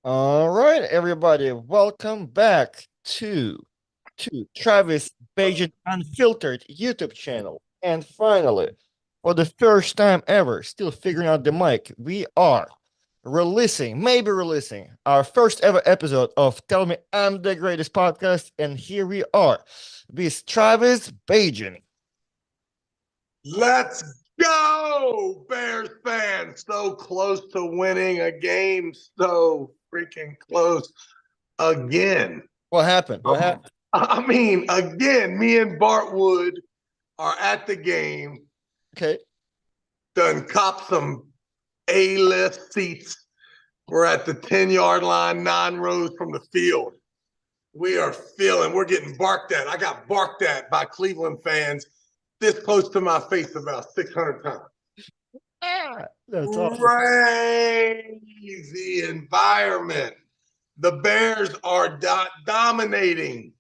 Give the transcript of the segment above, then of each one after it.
All right, everybody, welcome back to Travis Bagent Unfiltered YouTube channel. And finally, for the first time ever, still figuring out the mic, we are maybe releasing our first ever episode of Tell Me I'm the Greatest podcast. And here we are with Travis Bagent. Let's go, Bears fans. So close to winning a game. So freaking close again. What happened? What happened? I mean, again, me and Bart Wood are at the game. Okay. Done cop some A-list seats. We're at the 10-yard line, 9 rows from the field. We're getting barked at. I got barked at by Cleveland fans this close to my face about 600 times. That's awesome. Crazy environment. The Bears are dominating.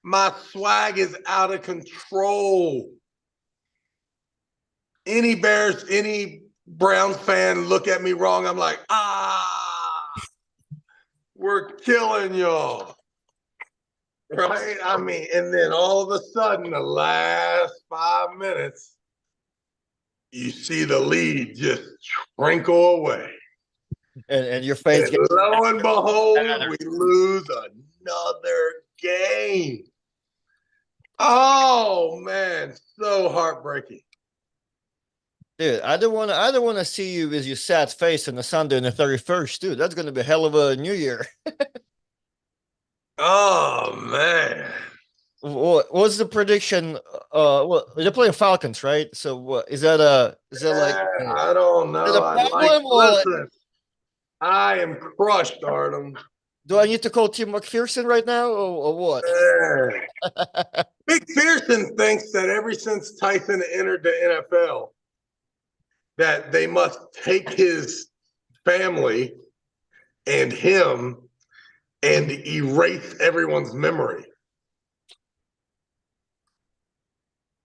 My swag is out of control. Any Browns fan look at me wrong, I'm like, we're killing y'all. Right? I mean, and then all of a sudden, the last 5 minutes, you see the lead just trickle away. And your face gets lo and behold, we lose another game. Oh man, so heartbreaking. Dude, I don't want to see you with your sad face on the Sunday and the 31st, dude. That's gonna be a hell of a New Year. Oh man. What's the prediction? Well, they're playing Falcons, right? So what is that? Like? I don't know. Is it a problem listen, I am crushed, Artem. Do I need to call Tim McPherson right now, or what? McPherson thinks that ever since Tyson entered the NFL, that they must take his family and him and erase everyone's memory.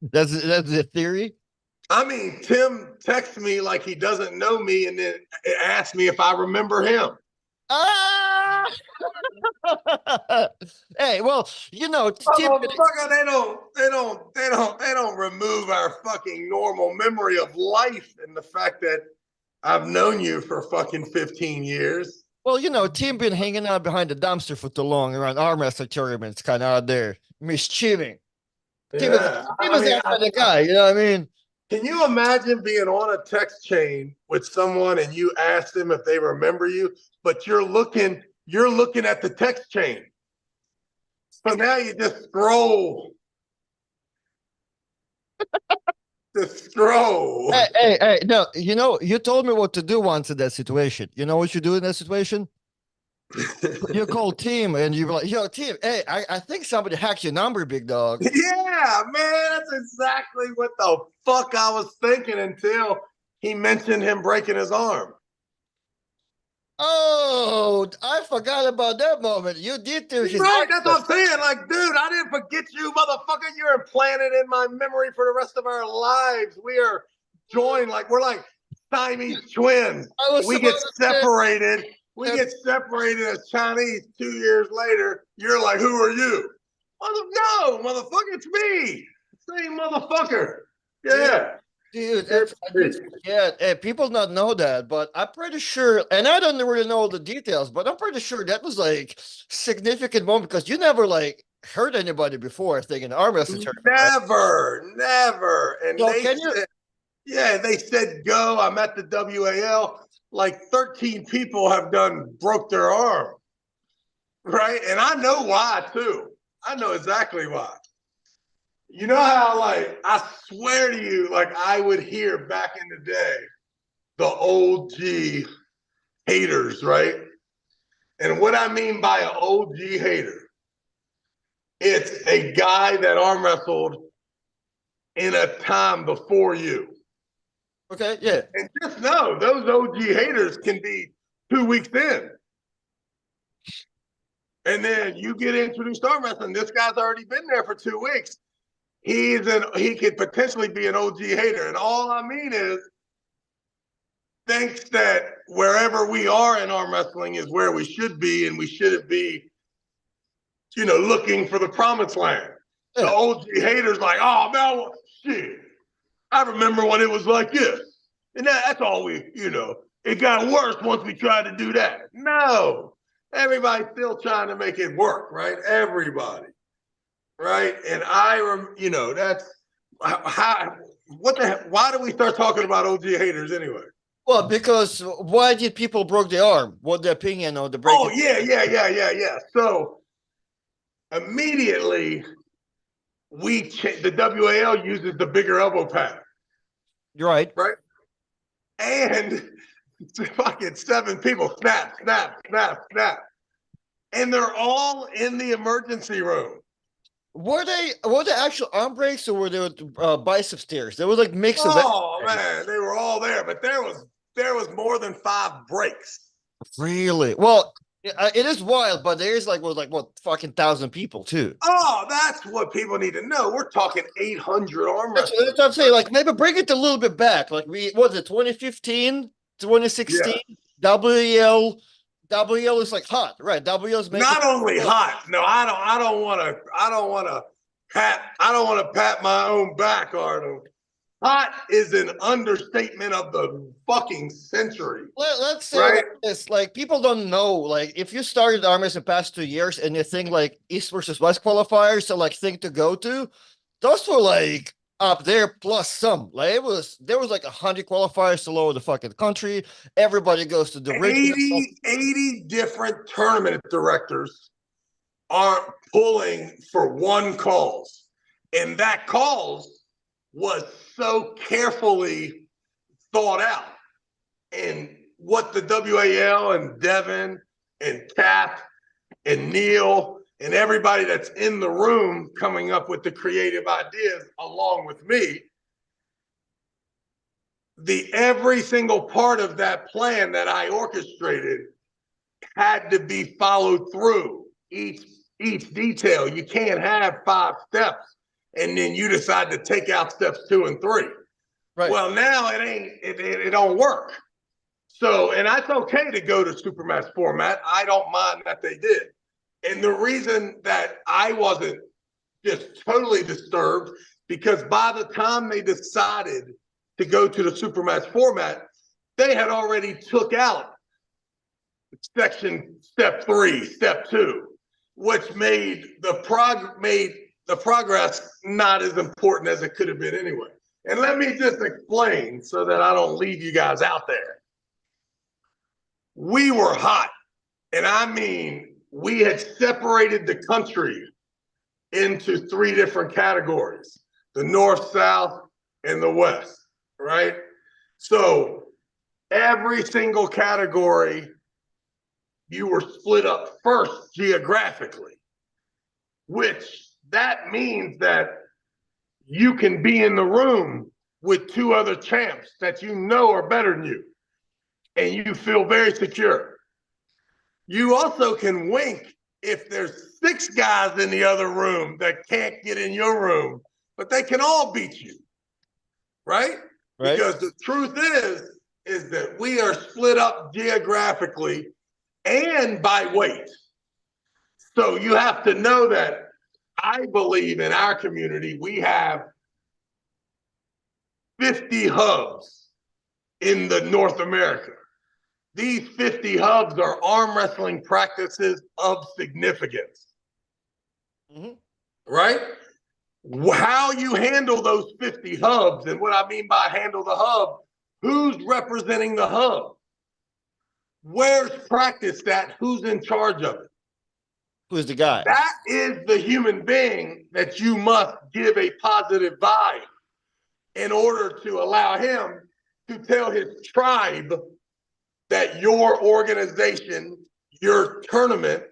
That's the theory. I mean, Tim texts me like he doesn't know me, and then asks me if I remember him. Hey, well, you know, Tim, they don't remove our fucking normal memory of life and the fact that I've known you for fucking 15 years. Well, you know, Tim been hanging out behind the dumpster for too long around arm wrestling tournaments, kind of out there mischieving. Tim is that kind of guy, you know what I mean? Can you imagine being on a text chain with someone and you ask them if they remember you, but you're looking at the text chain. So now you just scroll. Just scroll. Hey, no, you know, you told me what to do once in that situation. You know what you do in that situation? You call Tim and you're like, yo, Tim, hey, I think somebody hacked your number, big dog. Yeah, man, that's exactly what the fuck I was thinking until he mentioned him breaking his arm. Oh, I forgot about that moment. You did do his right. That's what I'm saying. Like, dude, I didn't forget you, motherfucker. You're implanted in my memory for the rest of our lives. We are joined, like we're like Siamese twins. We get separated. We get separated as Chinese 2 years later. You're like, who are you? No, motherfucker, it's me. Same motherfucker. Yeah. Dude, people not know that, but I'm pretty sure, and I don't really know the details, but I'm pretty sure that was like significant moment because you never like hurt anybody before, I think, in arm wrestling. Never. And so they said go. I'm at the WAL. Like 13 people have broke their arm. Right? And I know why too. I know exactly why. You know how, like, I swear to you, like, I would hear back in the day the OG haters, right? And what I mean by an OG hater, it's a guy that arm wrestled in a time before you. Okay, yeah. And just know those OG haters can be 2 weeks in. And then you get introduced to arm wrestling. This guy's already been there for 2 weeks. He could potentially be an OG hater. And all I mean is, thinks that wherever we are in arm wrestling is where we should be, and we shouldn't be, looking for the promised land. The Yeah. OG haters like, oh man, shit. I remember when it was like this. And that's all it got worse once we tried to do that. No. Everybody's still trying to make it work, right? Everybody. Right? And that's how why do we start talking about OG haters anyway? Well, because why did people broke the arm? What the opinion of the breaking? Oh, yeah. So immediately the WAL uses the bigger elbow pad. You're right. Right? And fucking 7 people snap. And they're all in the emergency room. Were they actual arm breaks, or were they bicep tears? There was like mix of Oh man, they were all there, but there was more than 5 breaks. Really? Well, it is wild, but there's what fucking 1,000 people too. Oh, that's what people need to know. We're talking 800 arm That's wrestlers. what I'm saying. Like maybe bring it a little bit back. Like was it 2015, 2016? Yeah. WL is like hot, right? WL's not only hot. No, I don't want to pat my own back, Arnold. Hot is an understatement of the fucking century. Let's say right? This, like people don't know, like if you started arm wrestling the past 2 years and you think like East versus West qualifiers, so like thing to go to, those were like up there plus some. Like there was like 100 qualifiers all over the fucking country. Everybody goes to the 80 different tournament directors are pulling for one cause, and that cause was so carefully thought out. And what the WAL and Devin and Cap and Neil and everybody that's in the room coming up with the creative ideas along with me, every single part of that plan that I orchestrated had to be followed through. Each detail. You can't have 5 steps and then you decide to take out steps 2 and 3. Right. Well, now it don't work. So, and that's okay to go to Supermatch format. I don't mind that they did. And the reason that I wasn't just totally disturbed, because by the time they decided to go to the Supermatch format, they had already took out step 3, step 2, which made the progress not as important as it could have been anyway. And let me just explain so that I don't leave you guys out there. We were hot. And I mean, we had separated the country into 3 different categories: the North, South, and the West, right? So every single category, you were split up first geographically, which that means that you can be in the room with 2 other champs that you know are better than you, and you feel very secure. You also can wink if there's 6 guys in the other room that can't get in your room, but they can all beat you, right? Because the truth is that we are split up geographically and by weight. So you have to know that I believe in our community, we have 50 hubs in the North America. These 50 hubs are arm wrestling practices of significance. Mm-hmm. Right? How you handle those 50 hubs, and what I mean by handle the hub, who's representing the hub? Where's practice at? Who's in charge of it? Who's the guy? That is the human being that you must give a positive vibe in order to allow him to tell his tribe that your organization, your tournament,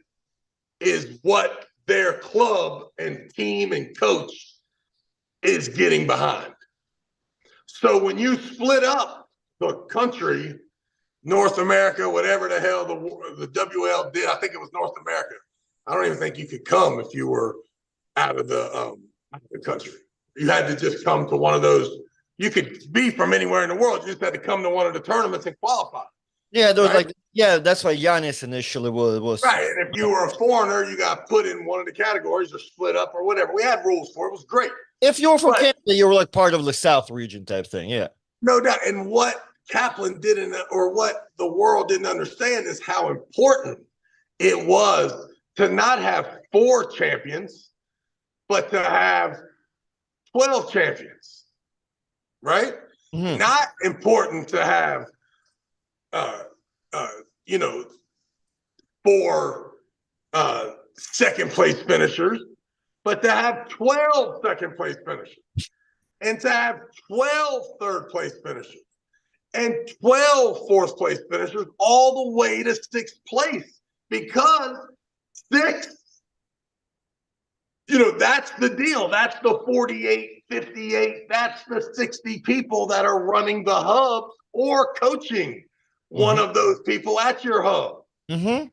is what their club and team and coach is getting behind. So when you split up the country, North America, whatever the hell the WL did, I think it was North America. I don't even think you could come if you were out of the country. You had to just come to one of those. You could be from anywhere in the world. You just had to come to one of the tournaments and qualify. Yeah, there was Right? like, yeah, that's why Giannis initially was. Right. And if you were a foreigner, you got put in one of the categories or split up or whatever. We had rules for it. It was great. If you were from But Canada, you were like part of the South region type thing. Yeah. no doubt. And what Kaplan didn't, or what the world didn't understand, is how important it was to not have 4 champions, but to have 12 champions, right? Mhm. Not important to have, uh, uh, you know, 4 second place finishers, but to have 12 second place finishers and to have 12 third place finishers and 12 fourth place finishers all the way to 6th place, because 6, that's the deal. That's the 48, 58, that's the 60 people that are running the hubs or coaching one of those people at your hub. Mm-hmm.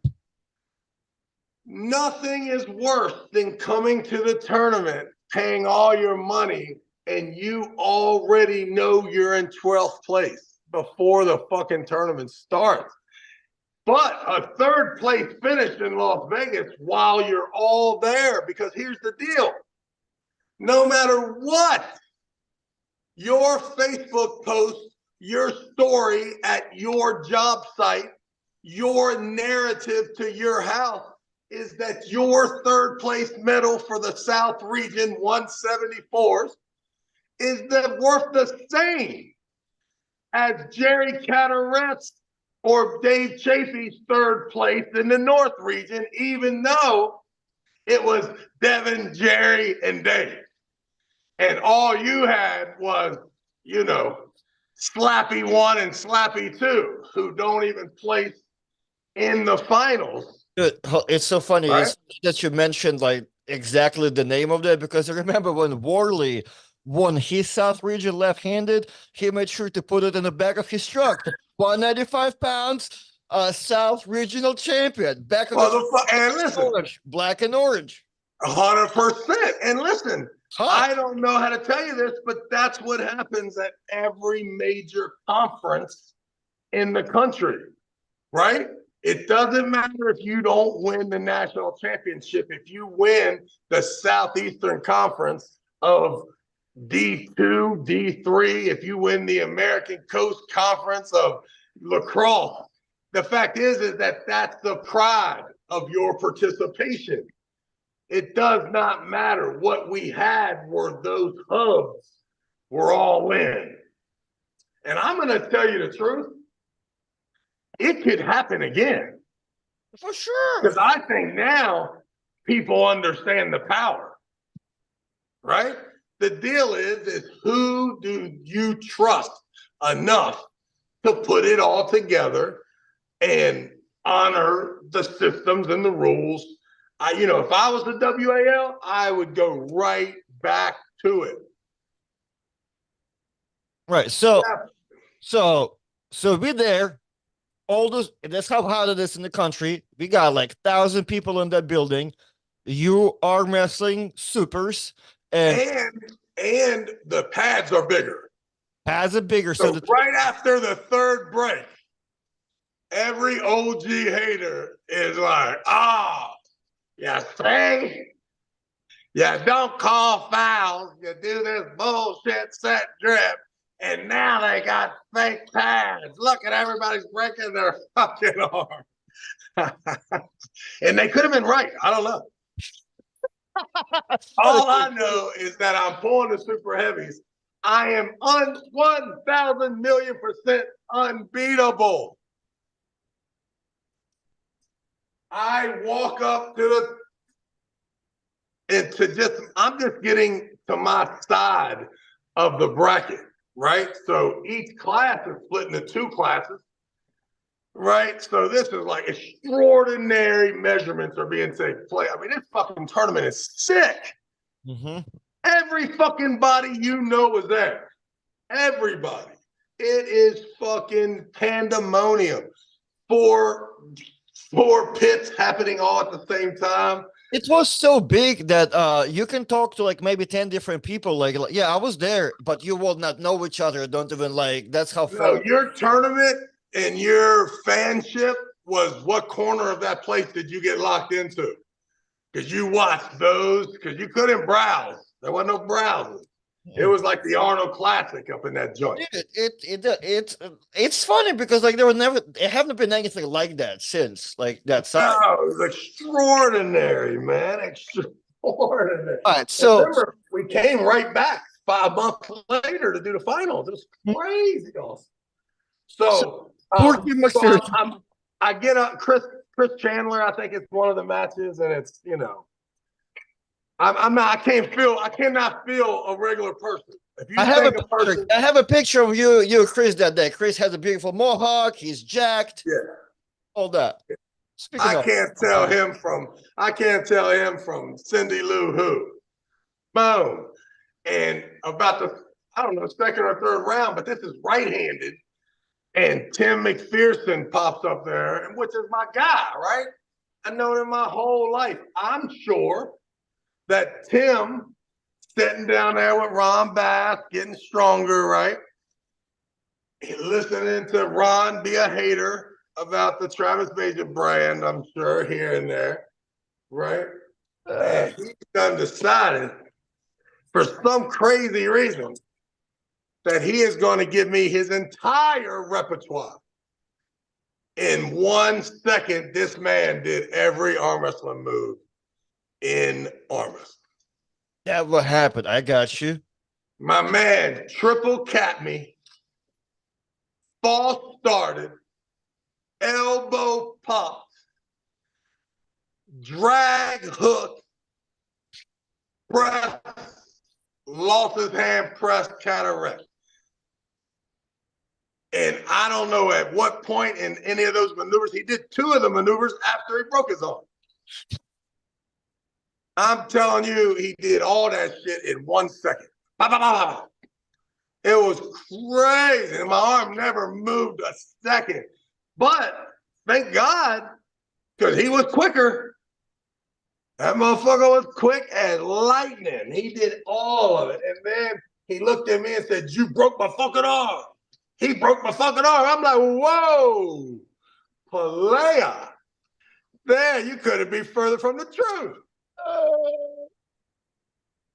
Nothing is worse than coming to the tournament, paying all your money, and you already know you're in 12th place before the fucking tournament starts. But a 3rd place finish in Las Vegas while you're all there, because here's the deal. No matter what, your Facebook post, your story at your job site, your narrative to your house is that your 3rd place medal for the South Region 174s is worth the same as Jerry Cataret's or Dave Chafee's 3rd place in the North Region, even though it was Devin, Jerry, and Dave. And all you had was, Slappy 1 and Slappy 2, who don't even place in the finals. It's so funny. Right? It's that you mentioned like exactly the name of that, because I remember when Worley won his South region left-handed, he made sure to put it in the back of his truck. 195 pounds, South regional champion. Back of the and listen, orange, black and orange. 100%. And listen, Hot. I don't know how to tell you this, but that's what happens at every major conference in the country, right? It doesn't matter if you don't win the national championship. If you win the Southeastern Conference of D2, D3, if you win the American Coast Conference of lacrosse, the fact is that that's the pride of your participation. It does not matter. What we had were those hubs were all in. And I'm going to tell you the truth. It could happen again. For sure. Because I think now people understand the power, right? The deal is who do you trust enough to put it all together and honor the systems and the rules? If I was the WAL, I would go right back to it. Right. So we're there. All those, that's how hot it is in the country. We got like 1,000 people in that building. You are wrestling supers, and the pads are bigger. pads are bigger. So right after the 3rd break, every OG hater is like, you see? You don't call fouls. You do this bullshit set drip. And now they got fake pads. Look at everybody's breaking their fucking arm. And they could have been right. I don't know. All I know is that I'm pulling the super heavies. I am 1,000,000,000,000% unbeatable. I walk up to I'm just getting to my side of the bracket, right? So each class is split into 2 classes, right? So this is like extraordinary measurements are being taken place. I mean, this fucking tournament is sick. Mm-hmm. Every fucking body is there. Everybody. It is fucking pandemonium for 4 pits happening all at the same time. It was so big that you can talk to like maybe 10 different people. Like, yeah, I was there, but you will not know each other. Don't even like that's how No, far. your tournament and your fanship was what corner of that place did you get locked into? Because you watched those, because you couldn't browse. There wasn't no browsing. It Yeah. was like the Arnold Classic up in that joint. It's funny because like there haven't been anything like that since like that size. Oh, it was extraordinary, man. Extraordinary. All right, And so remember, we came right back 5 months later to do the finals. It was crazy awesome. so So, poor Team so McPherson. I get up Chris Chandler. I think it's one of the matches, and it's I'm not. I cannot feel a regular person. If you think a person, I have a picture of you, Chris, that day. Chris has a beautiful mohawk. He's jacked. yeah, All that. Speaking I of, can't tell him from Cindy Lou Who. Boom. And about the I don't know second or third round, but this is right-handed, and Tim McPherson pops up there, which is my guy, right? I've known him my whole life. I'm sure that Tim sitting down there with Ron Bass, getting stronger, right? Listening to Ron be a hater about the Travis Bagent brand, I'm sure, here and there, right? And he's done decided for some crazy reason that he is going to give me his entire repertoire. In 1 second, this man did every arm wrestling move in arm wrestling. that what happened. I got you. My man triple capped me, false started, elbow pop, drag hook, press, lost his hand, press, cataract. And I don't know at what point in any of those maneuvers, he did 2 of the maneuvers after he broke his arm. I'm telling you, he did all that shit in 1 second. It was crazy. And my arm never moved a second. But thank God, because he was quicker. That motherfucker was quick as lightning. He did all of it. And then he looked at me and said, "You broke my fucking arm." He broke my fucking arm. I'm like, whoa, Palea. There, you couldn't be further from the truth.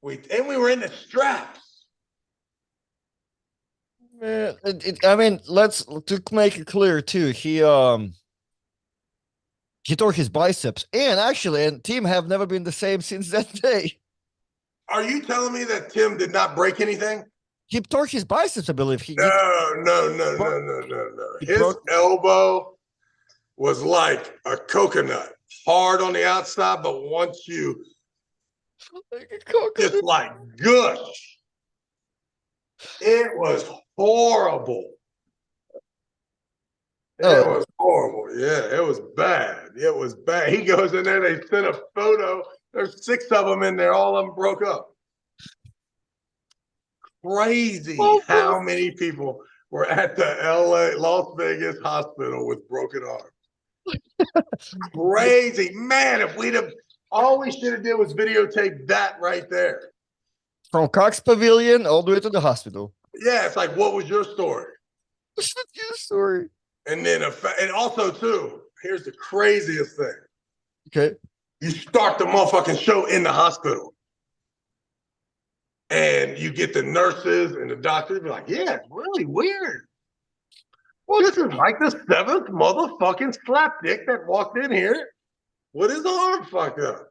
We were in the straps. Man, I mean, let's to make it clear too. He tore his biceps, and actually, and team have never been the same since that day. Are you telling me that Tim did not break anything? He tore his biceps, I believe. No. He His broke. elbow was like a coconut, hard on the outside, but once you just like gush, it was horrible. It was horrible. Yeah, it was bad. It was bad. He goes in there, they sent a photo. There's 6 of them in there, all of them broke up. Crazy how many people were at the Las Vegas hospital with broken arms. Crazy. Man, if we'd have, all we should have did was videotape that right there. From Cox Pavilion all the way to the hospital. Yeah, it's like, what was your story? What's your story? And then, and also, too, here's the craziest thing. Okay. You start the motherfucking show in the hospital. And you get the nurses and the doctors be like, yeah, it's really weird. Well, this is like the 7th motherfucking slapdick that walked in here with his arm fucked up.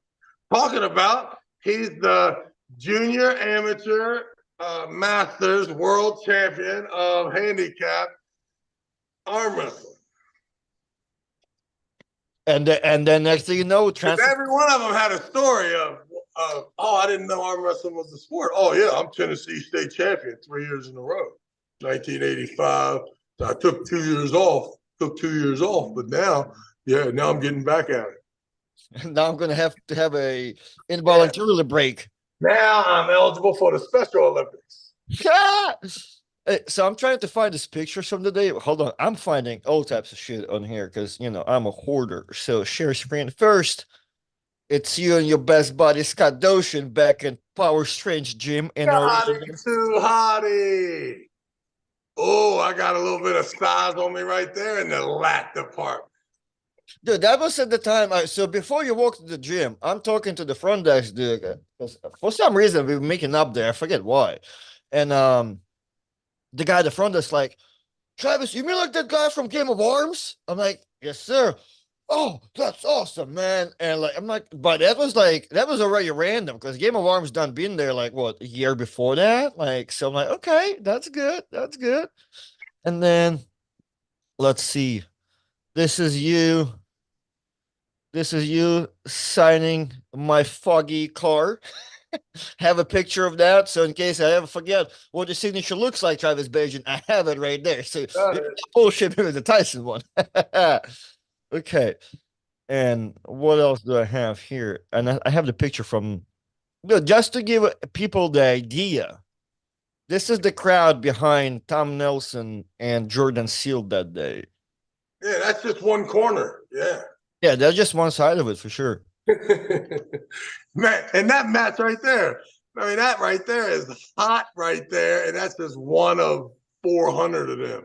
Talking about he's the junior amateur masters world champion of handicap arm wrestling. And then next thing you know, every one of them had a story of, oh, I didn't know arm wrestling was a sport. Oh, yeah, I'm Tennessee state champion 3 years in a row. 1985. So I took 2 years off, but now I'm getting back at it. Now I'm going to have a involuntary break. Now I'm eligible for the Special Olympics. So I'm trying to find this picture from the day. Hold on, I'm finding all types of shit on here because I'm a hoarder. So share screen first. It's you and your best buddy Scott Doshin back in Power Strange Gym in Got it Orlando. too, hottie. Oh, I got a little bit of size on me right there in the lat department. Dude, that was at the time. So before you walk to the gym, I'm talking to the front desk dude. 'Cause for some reason, we were making up there. I forget why. And the guy at the front desk like, Travis, you mean like that guy from Game of Arms? I'm like, yes, sir. Oh, that's awesome, man. And like, I'm like, but that was already random because Game of Arms done been there like what a year before that. Like, so I'm like, okay, that's good. That's good. And then let's see. This is you. This is you signing my foggy car. Have a picture of that. So in case I ever forget what the signature looks like, Travis Bagent, I have it right there. So bullshit me with the Tyson one. Okay. And what else do I have here? And I have the picture from just to give people the idea. This is the crowd behind Tom Nelson and Jordan Seal that day. Yeah, that's just one corner. Yeah. Yeah, that's just one side of it for sure. Man, and that match right there. I mean, that right there is hot right there. And that's just one of 400 of them.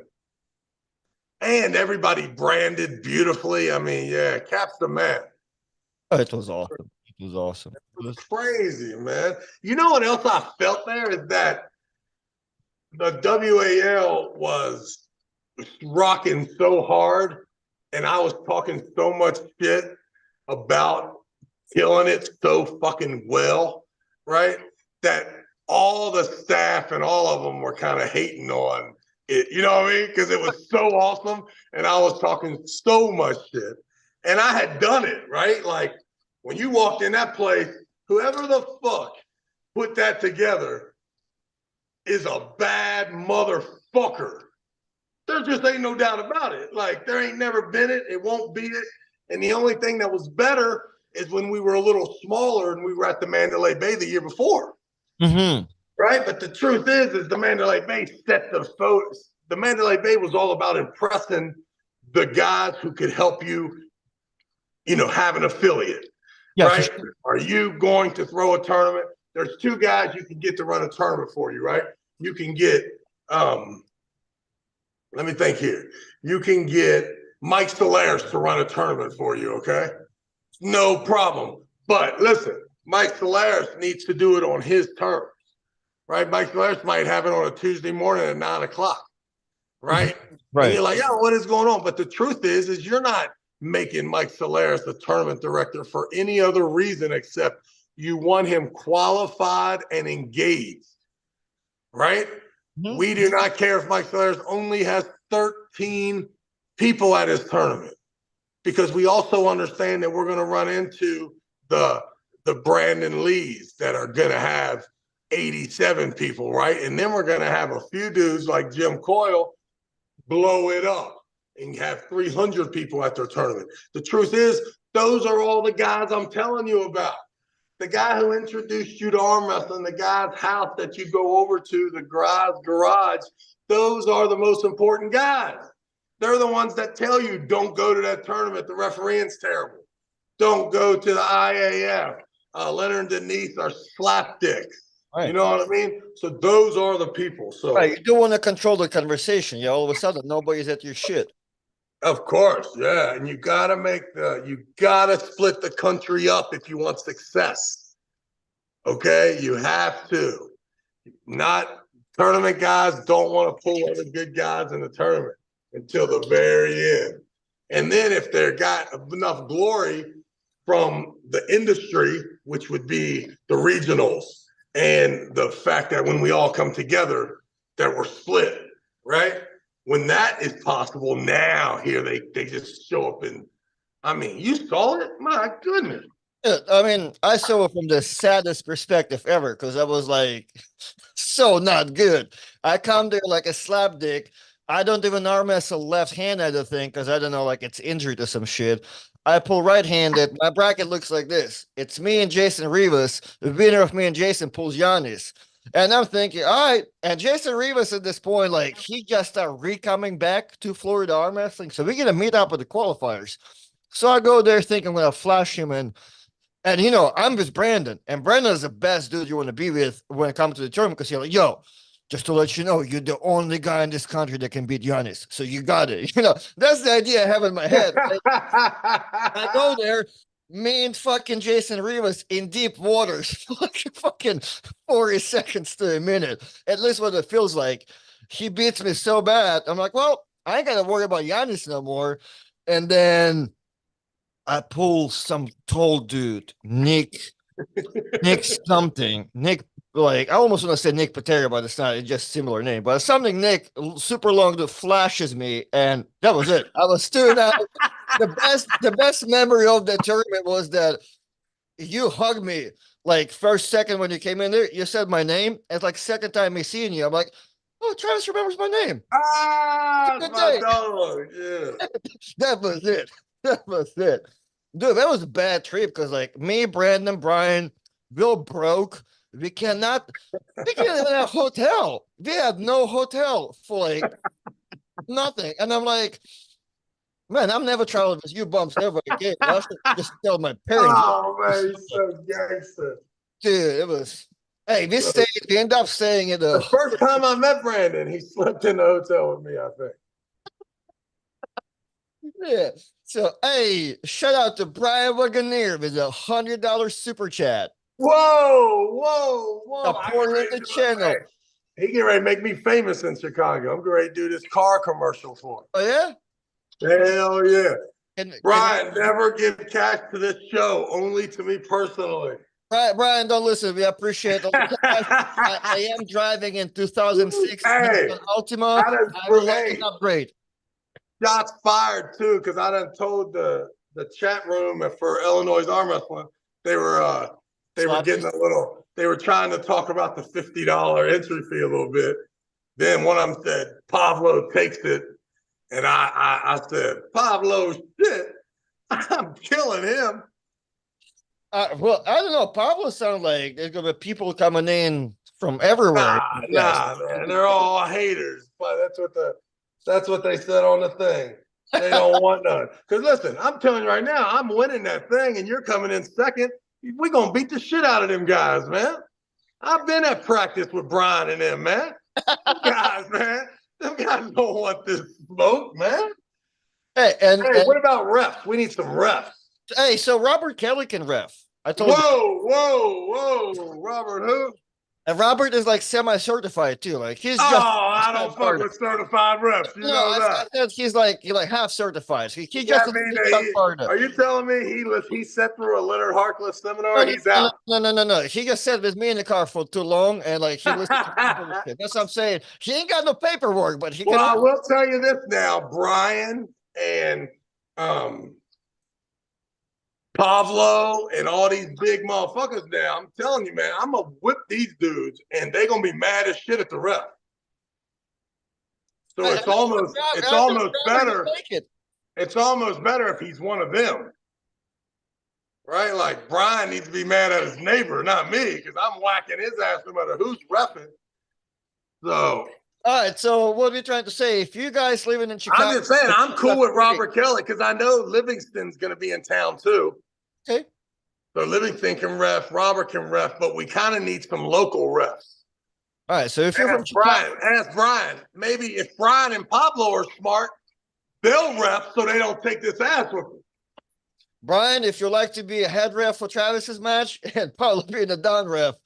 And everybody branded beautifully. I mean, yeah, Cap's the man. Oh, it was awesome. It was awesome. It was, Crazy, man. You know what else I felt there is that the WAL was rocking so hard, and I was talking so much shit about killing it so fucking well, right? That all the staff and all of them were kind of hating on it. You know what I mean? Because it was so awesome, and I was talking so much shit, and I had done it right. Like when you walked in that place, whoever the fuck put that together is a bad motherfucker. There just ain't no doubt about it. Like there ain't never been it. It won't be it. And the only thing that was better is when we were a little smaller and we were at the Mandalay Bay the year before. mm-hmm. Right. But the truth is the Mandalay Bay set the photos. The Mandalay Bay was all about impressing the guys who could help you, have an affiliate. Yeah, for Right. sure. Are you going to throw a tournament? There's two guys you can get to run a tournament for you, right? You can get let me think here. You can get Mike Solaris to run a tournament for you, okay? No problem. But listen, Mike Solaris needs to do it on his terms, right? Mike Solaris might have it on a Tuesday morning at 9 o'clock, right? Right. And you're like, yeah, what is going on? But the truth is you're not making Mike Solaris the tournament director for any other reason except you want him qualified and engaged, right? Mm-hmm. We do not care if Mike Solaris only has 13 people at his tournament because we also understand that we're going to run into the Brandon Lees that are going to have 87 people, right? And then we're going to have a few dudes like Jim Coyle blow it up and have 300 people at their tournament. The truth is, those are all the guys I'm telling you about. The guy who introduced you to arm wrestling, the guy's house that you go over to, the garage, those are the most important guys. They're the ones that tell you, don't go to that tournament. The refereeing's terrible. Don't go to the IAF. Leonard and Denise are slapdicks. Right. You know what I mean? So those are the people. So right, you do want to control the conversation. Yeah, all of a sudden nobody's at your shit. Of course, yeah. And you gotta split the country up if you want success. Okay, you have to. Not tournament guys don't want to pull other good guys in the tournament until the very end. And then if they're got enough glory from the industry, which would be the regionals, and the fact that when we all come together, that we're split, right? When that is possible, now here they just show up and, I mean, you saw it? My goodness. Yeah, I mean, I saw it from the saddest perspective ever because I was like, so not good. I come there like a slap dick. I don't even arm wrestle left-handed thing because I don't know, like it's injured or some shit. I pull right-handed. My bracket looks like this. It's me and Jason Rivas. The winner of me and Jason pulls Giannis. And I'm thinking, all right. And Jason Rivas at this point, like he just started re-coming back to Florida arm wrestling. So we get to meet up with the qualifiers. So I go there thinking I'm gonna flash him and you know, I'm with Brandon. And Brandon is the best dude you want to be with when it comes to the tournament because you're like, yo, just to let you know, you're the only guy in this country that can beat Giannis. So you got it. You know, that's the idea I have in my head. Right? I go there, me and fucking Jason Rivas in deep waters, fucking 40 seconds to a minute. At least what it feels like. He beats me so bad. I'm like, well, I ain't got to worry about Giannis no more. And then I pull some tall dude, Nick something. Nick, like, I almost want to say Nick Patera, but it's not. It's just similar name. But something Nick, super long dude, flashes me. And that was it. I was doing that. The best memory of the tournament was that you hugged me like first second when you came in there. You said my name. It's like second time me seeing you. I'm like, oh, Travis remembers my name. Ah, Good my day. dog. Yeah. That was it. That was it. Dude, that was a bad trip because like me, Brandon, Brian, Bill broke. We cannot we can't even have a hotel. We had no hotel for like nothing. And I'm like, man, I'm never traveling with you bumps ever again. I should just tell my parents. Oh man, he's so gangster. Dude, it was. Hey, So, we end up staying in the the. first time I met Brandon, he slept in the hotel with me, I think. Yeah. So, hey, shout out to Brian Wagoneer with $100 super chat. Whoa, whoa, whoa. I get Supporting ready to the do it. channel. Hey, he get ready to make me famous in Chicago. I'm ready to do this car commercial for him. Oh, yeah? Hell yeah. Can Brian, never give cash to this show, only to me personally. Brian, don't listen. We appreciate all the cash. I am driving in 2006 Hey, Nissan Altima. I would like hey, an upgrade. shots fired too, because I done told the chat room for Illinois arm wrestling they were getting a little, they were trying to talk about the $50 entry fee a little bit. Then one of them said Pablo takes it, and I said Pablo shit, I'm killing him. Well, I don't know. Pablo sounds like there's gonna be people coming in from everywhere. Yes. Nah, man, they're all haters. But that's what they said on the thing. They don't want none. Because listen, I'm telling you right now, I'm winning that thing, and you're coming in second. We're gonna beat the shit out of them guys, man. I've been at practice with Brian and them, man. Them guys, man. Them guys don't want this smoke, man. Hey, Hey, what about refs? We need some refs. hey, so Robert Kelly can ref. I told you. Whoa, Robert who? And Robert is like semi-certified too. Like he's just. I don't fuck with certified refs. You No, know I that. said he's like half certified. He just That mean are you telling me he sat through a Leonard Harkless seminar? no, He's out. no. He just sat with me in the car for too long and like he listened to bullshit. That's what I'm saying. He ain't got no paperwork, but he Well, can. I will tell you this now, Brian and Pavlo and all these big motherfuckers now. I'm telling you, man, I'm gonna whip these dudes, and they're gonna be mad as shit at the ref. So it's almost better. It's almost better if he's one of them, right? Like Brian needs to be mad at his neighbor, not me, because I'm whacking his ass no matter who's refing. So. All right, so what are you trying to say? If you guys living in Chicago, I'm just saying, I'm cool with Robert Kelly because I know Livingston's going to be in town too. Okay. So Livingston can ref, Robert can ref, but we kind of need some local refs. All right, so if you're from Ask Brian. Maybe if Brian and Pablo are smart, they'll ref so they don't take this ass with them. Brian, if you'd like to be a head ref for Travis's match and Paulo being a Don ref,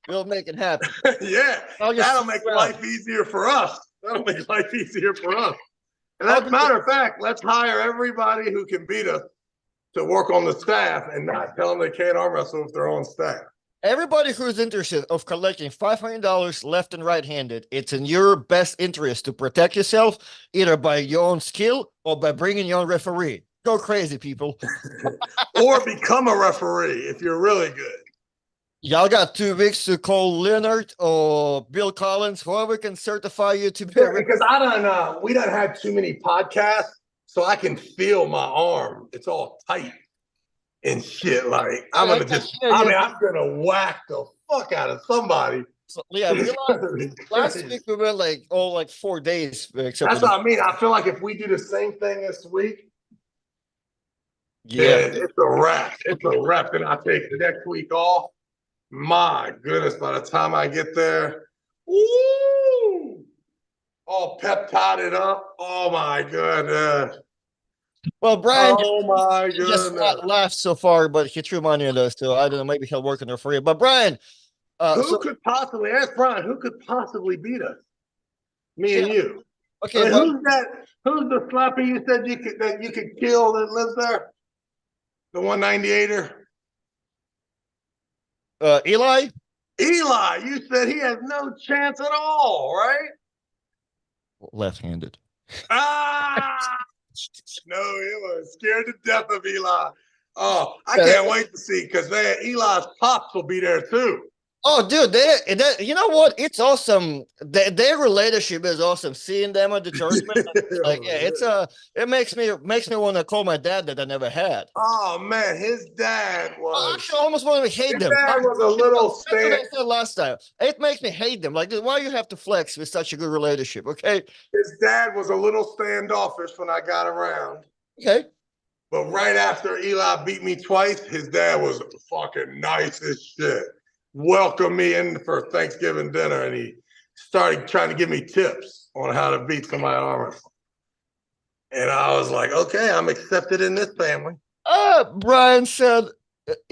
we'll make it happen. Yeah, that'll make life easier for us. That'll make life easier for us. And as a matter of fact, let's hire everybody who can beat us to work on the staff and not tell them they can't arm wrestle if they're on staff. Everybody who's interested of collecting $500 left and right-handed, it's in your best interest to protect yourself either by your own skill or by bringing your own referee. Go crazy, people. Or become a referee if you're really good. Y'all got 2 weeks to call Leonard or Bill Collins, whoever can certify you to be a referee. Because we don't have too many podcasts, so I can feel my arm. It's all tight and shit. Like I'm gonna whack the fuck out of somebody So, yeah, last week we went like 4 days, except for That's the what I mean. I feel like if we do the same thing this week, yeah. then it's a wrap. It's a wrap, and I take the next week off. My goodness, by the time I get there, woo, all peptided up. Oh my goodness. Well, Brian Oh my just goodness. laughed so far, but he threw money at us, so I don't know. Maybe he'll work on it for you. But Brian, Who so could possibly ask Brian? Who could possibly beat us? Me yeah, and you. okay, but Who's that? Who's the slapper you said you could kill that lives there? The 198er? Eli, Eli, you said he has no chance at all, right? left-handed. Ah, no, he was scared to death of Eli. Oh, I Yeah, can't wait to see because Eli's pops will be there too. oh, dude, you know what? It's awesome. Their relationship is awesome. Seeing them at the tournament, like, yeah, it makes me want to call my dad that I never had. Oh man, his dad I was actually almost want to hate his them. dad was a little That's what stand. I said last time. It makes me hate them. Like, why you have to flex with such a good relationship? Okay, His dad was a little standoffish when I got around. okay. But right after Eli beat me twice, his dad was fucking nice as shit. Welcomed me in for Thanksgiving dinner, and he started trying to give me tips on how to beat somebody at arm wrestling. And I was like, okay, I'm accepted in this family. Brian said,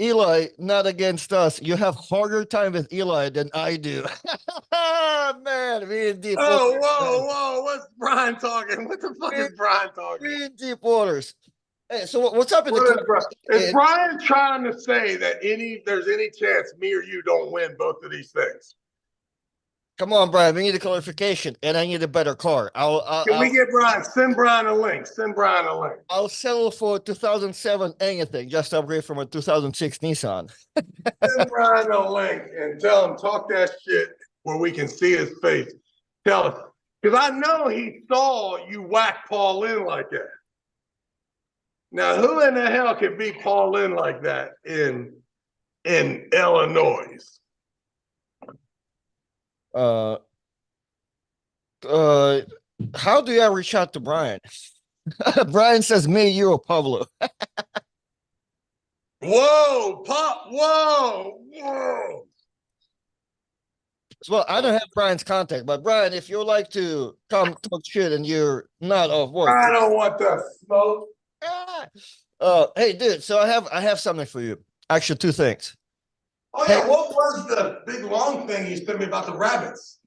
Eli, not against us. You have harder time with Eli than I do. Man, we in deep Oh, waters. whoa, whoa, what's Brian talking? What the fuck We, is Brian talking? we in deep waters. Hey, so what's up in the What is Brian? Is comments? Brian trying to say that there's any chance me or you don't win both of these things? Come on, Brian. We need a clarification, and I need a better car. Can we get Brian? Send Brian a link. Send Brian a link. I'll settle for 2007 anything, just upgrade from a 2006 Nissan. Send Brian a link and tell him talk that shit where we can see his face. Tell us because I know he saw you whack Paul Lynn like that. Now, who in the hell can beat Paul Lynn like that in Illinois? Uh, uh, how do I reach out to Brian? Brian says, "Me, you, or Pablo." Whoa, Pop! Whoa, whoa! Well, I don't have Brian's contact, but Brian, if you like to come talk shit and you're not off work, I don't want the smoke. ah, hey, dude. So I have something for you. Actually, two things. Oh Hey, yeah, what was the big long thing you sent me about the rabbits?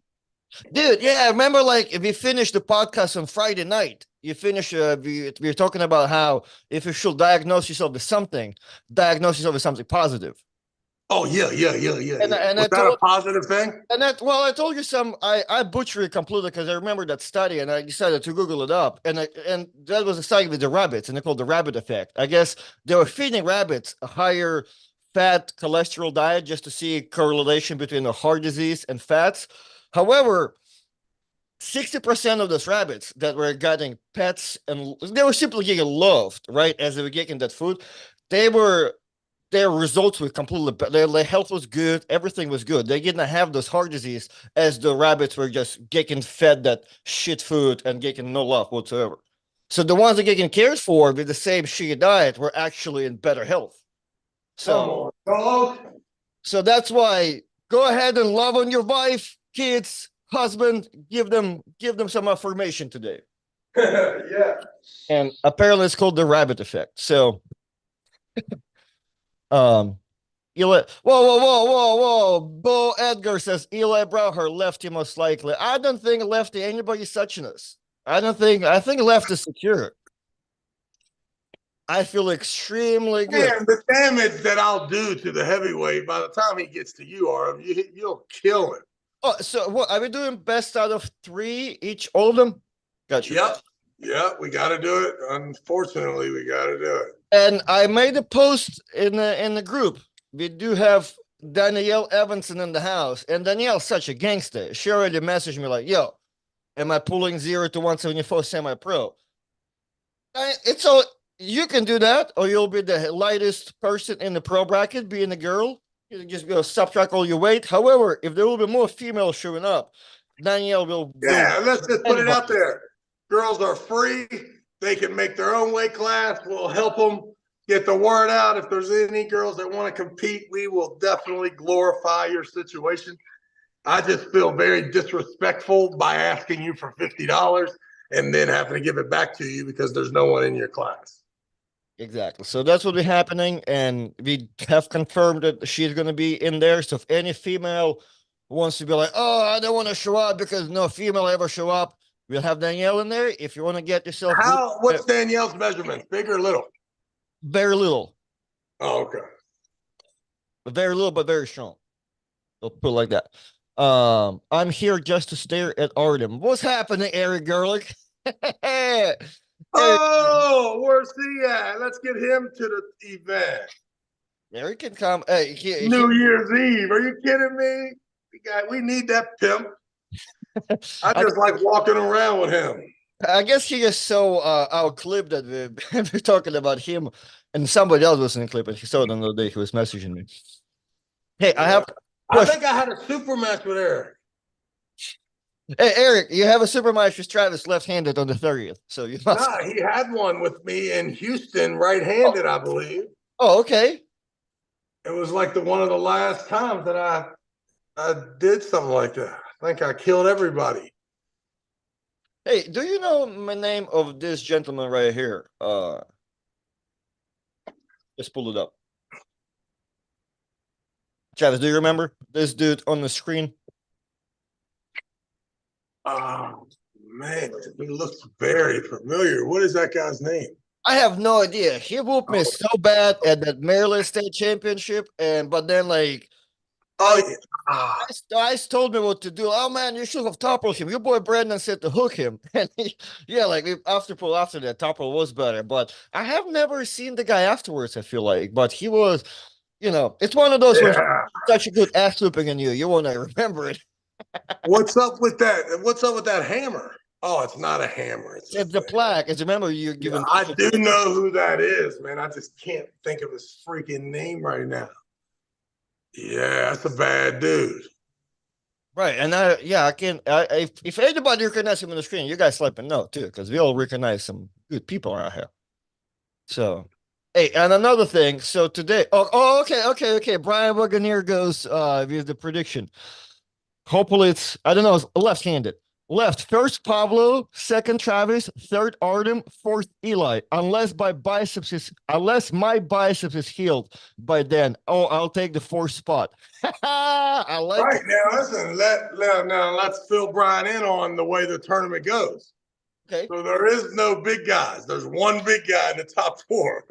dude. Yeah, I remember like if we finished the podcast on Friday night, you finish. We're talking about how if you should diagnose yourself with something, diagnose yourself with something positive. Oh yeah. And Was I that a told positive thing? And that, well, I told you some. I butchered it completely because I remember that study, and I decided to Google it up. And that was a study with the rabbits, and they called the rabbit effect. I guess they were feeding rabbits a higher fat cholesterol diet just to see correlation between the heart disease and fats. However, 60% of those rabbits that were getting pets and they were simply getting loved, right, as they were getting that food, they were their results were completely their health was good, everything was good. They didn't have this heart disease as the rabbits were just getting fed that shit food and getting no love whatsoever. So the ones that getting cared for with the same shitty diet were actually in better health. Come So on, dog. so that's why go ahead and love on your wife, kids, husband, give them some affirmation today. Yeah. And apparently it's called the rabbit effect. So um Eli, whoa. Bo Edgar says Eli Brauer lefty most likely. I don't think lefty anybody's touching us. I think left is secure. I feel extremely good. Man, the damage that I'll do to the heavyweight by the time he gets to you, Arm, you'll kill him. Oh, so what are we doing best out of three each, all of them? Gotcha. Yep, we got to do it. Unfortunately, we got to do it. And I made a post in the group. We do have Danielle Evanson in the house, and Danielle's such a gangster. She already messaged me like, "Yo, am I pulling 0 to 174 semi-pro?" It's all you can do that, or you'll be the lightest person in the pro bracket, being a girl. You just subtract all your weight. However, if there will be more females showing up, Danielle will Yeah, let's just put it out anybody. there. Girls are free. They can make their own weight class. We'll help them get the word out. If there's any girls that want to compete, we will definitely glorify your situation. I just feel very disrespectful by asking you for $50 and then having to give it back to you because there's no one in your class. Exactly. So that's what will be happening, and we have confirmed that she's going to be in there. So if any female wants to be like, "Oh, I don't want to show up because no female ever show up," we'll have Danielle in there. If you want to get yourself good, What's Danielle's measurement? Big or little? very little, Oh, okay. very little, but very strong. We'll put it like that. I'm here just to stare at Artem. What's happening, Eric Gerlich? Eric, Oh, where's he at? Let's get him to the event. Eric can come. Hey, New Year's Eve. Are you kidding me? We need that pimp. I I, just like walking around with him. I guess he just saw our clip that we're talking about him, and somebody else was in the clip, and he saw it another day. He was messaging me. Hey, I Yeah. have a I question. think I had a super match with Eric. Hey, Eric, you have a super match with Travis left-handed on the 30th, so you must. Nah, he had one with me in Houston, right-handed, I believe. Oh, okay. It was like one of the last times that I did something like that. I think I killed everybody. Hey, do you know the name of this gentleman right here? Just pull it up. Travis, do you remember this dude on the screen? Oh man, he looks very familiar. What is that guy's name? I have no idea. He whooped me Oh, so bad at that Maryland State Championship, but then like oh yeah. Ah, Ice told me what to do. Oh man, you should have toppled him. Your boy Brandon said to hook him, and yeah, like after that, topple was better. But I have never seen the guy afterwards. I feel like, but he was, it's one of those when yeah. such a good ass whooping in you want to remember it. What's up with that? What's up with that hammer? Oh, it's not a hammer. It's It's just the plaque. As remember, you're yeah, given. I do know who that is, man. I just can't think of his freaking name right now. Yeah, that's a bad dude. Right, and I can. If anybody recognize him on the screen, you guys let me know too, because we all recognize some good people around here. So, hey, and another thing. So today, okay. Brian Wagoneer goes with the prediction. Hopefully, it's I don't know, it's left-handed. Left first Pablo, second Travis, third Artem, fourth Eli. Unless my biceps is healed by then. Oh, I'll take the fourth spot. I like Right it. now, listen, now let's fill Brian in on the way the tournament goes. Okay. So there is no big guys. There's one big guy in the top four.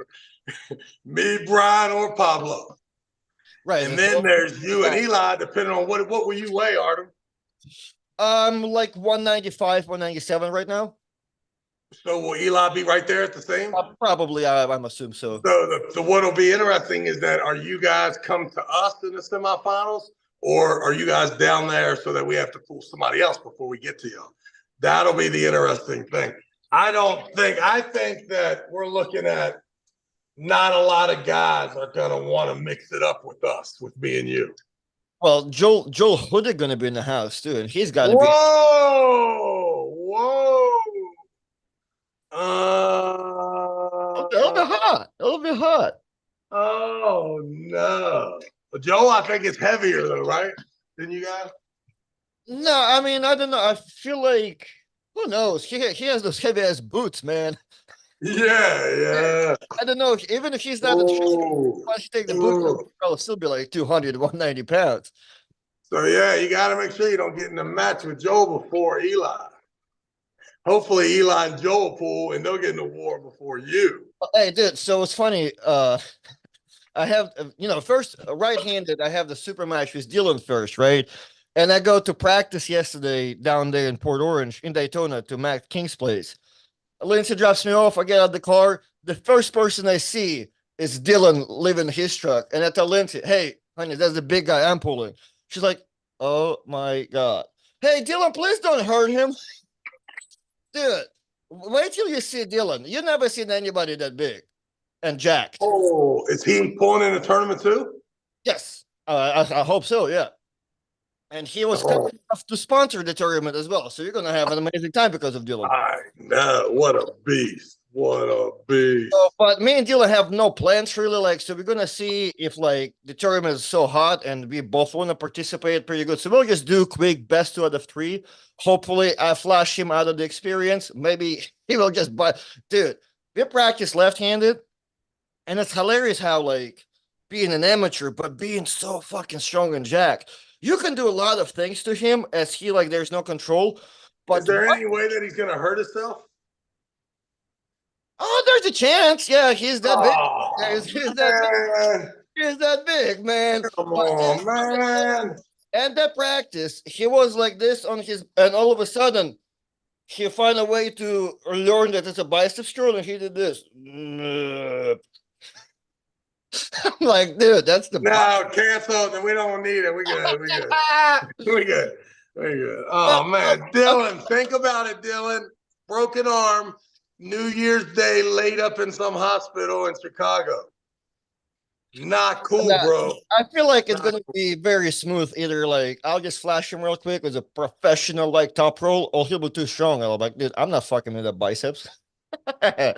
Me, Brian, or Pablo. Right. And then there's you and Eli, depending on what will you weigh, Artem? I'm like 195, 197 right now. So will Eli be right there at the same? Probably, I'm assume so. So what'll be interesting is that are you guys come to us in the semifinals, or are you guys down there so that we have to pull somebody else before we get to y'all? That'll be the interesting thing. I think that we're looking at not a lot of guys are gonna want to mix it up with us, with me and you. Well, Joel Hood going to be in the house too, and he's got to be Whoa. a little bit hot. A little bit hot. Oh no. But Joe, I think it's heavier though, right? Than you guys? No, I mean, I don't know. I feel like who knows? He has those heavy ass boots, man. Yeah. I don't know. Even if he's not a Oh, once you take the boots, oh. I'll still be like 200, 190 pounds. So yeah, you got to make sure you don't get in a match with Joe before Eli. Hopefully, Eli and Joe pull, and they'll get in a war before you. Hey, dude. So it's funny. I have, first right-handed. I have the super match with Dylan first, right? And I go to practice yesterday down there in Port Orange in Daytona to Matt King's place. Lindsay drops me off. I get out of the car. The first person I see is Dylan leaving his truck. And I tell Lindsay, hey, honey, that's the big guy I'm pulling. She's like, oh my God. Hey, Dylan, please don't hurt him. Dude, wait till you see Dylan. You've never seen anybody that big and jacked. Oh, is he pulling in a tournament too? Yes. I hope so. Yeah. And he was kind Oh, enough to sponsor the tournament as well. So you're gonna have an amazing time because of Dylan. I know. What a beast. What a beast. But me and Dylan have no plans really. Like, so we're gonna see if like the tournament is so hot and we both want to participate pretty good. So we'll just do quick best 2 out of 3. Hopefully, I flash him out of the experience. Maybe he will just buy. Dude, we practice left-handed, and it's hilarious how like being an amateur, but being so fucking strong and jack, you can do a lot of things to him as he like there's no control. Is But there any way that he's going to hurt himself? oh, there's a chance. Yeah, he's that big. Oh, He's that big. man. He's that big, man. Come But on, man. and that practice, he was like this on his, and all of a sudden, he found a way to learn that it's a bicep curl, and he did this. I'm like, dude, that's the No, cancel. Then we don't need it. We good. We good. We good. We good. Well, Oh, man. Dylan, think about it, Dylan. Broken arm, New Year's Day, laid up in some hospital in Chicago. Not cool, bro. I feel like it's Not gonna be very smooth. Either like I'll just flash him real quick with a professional like top roll, or he'll be too strong. I'm like, dude, I'm not fucking with the biceps. Well,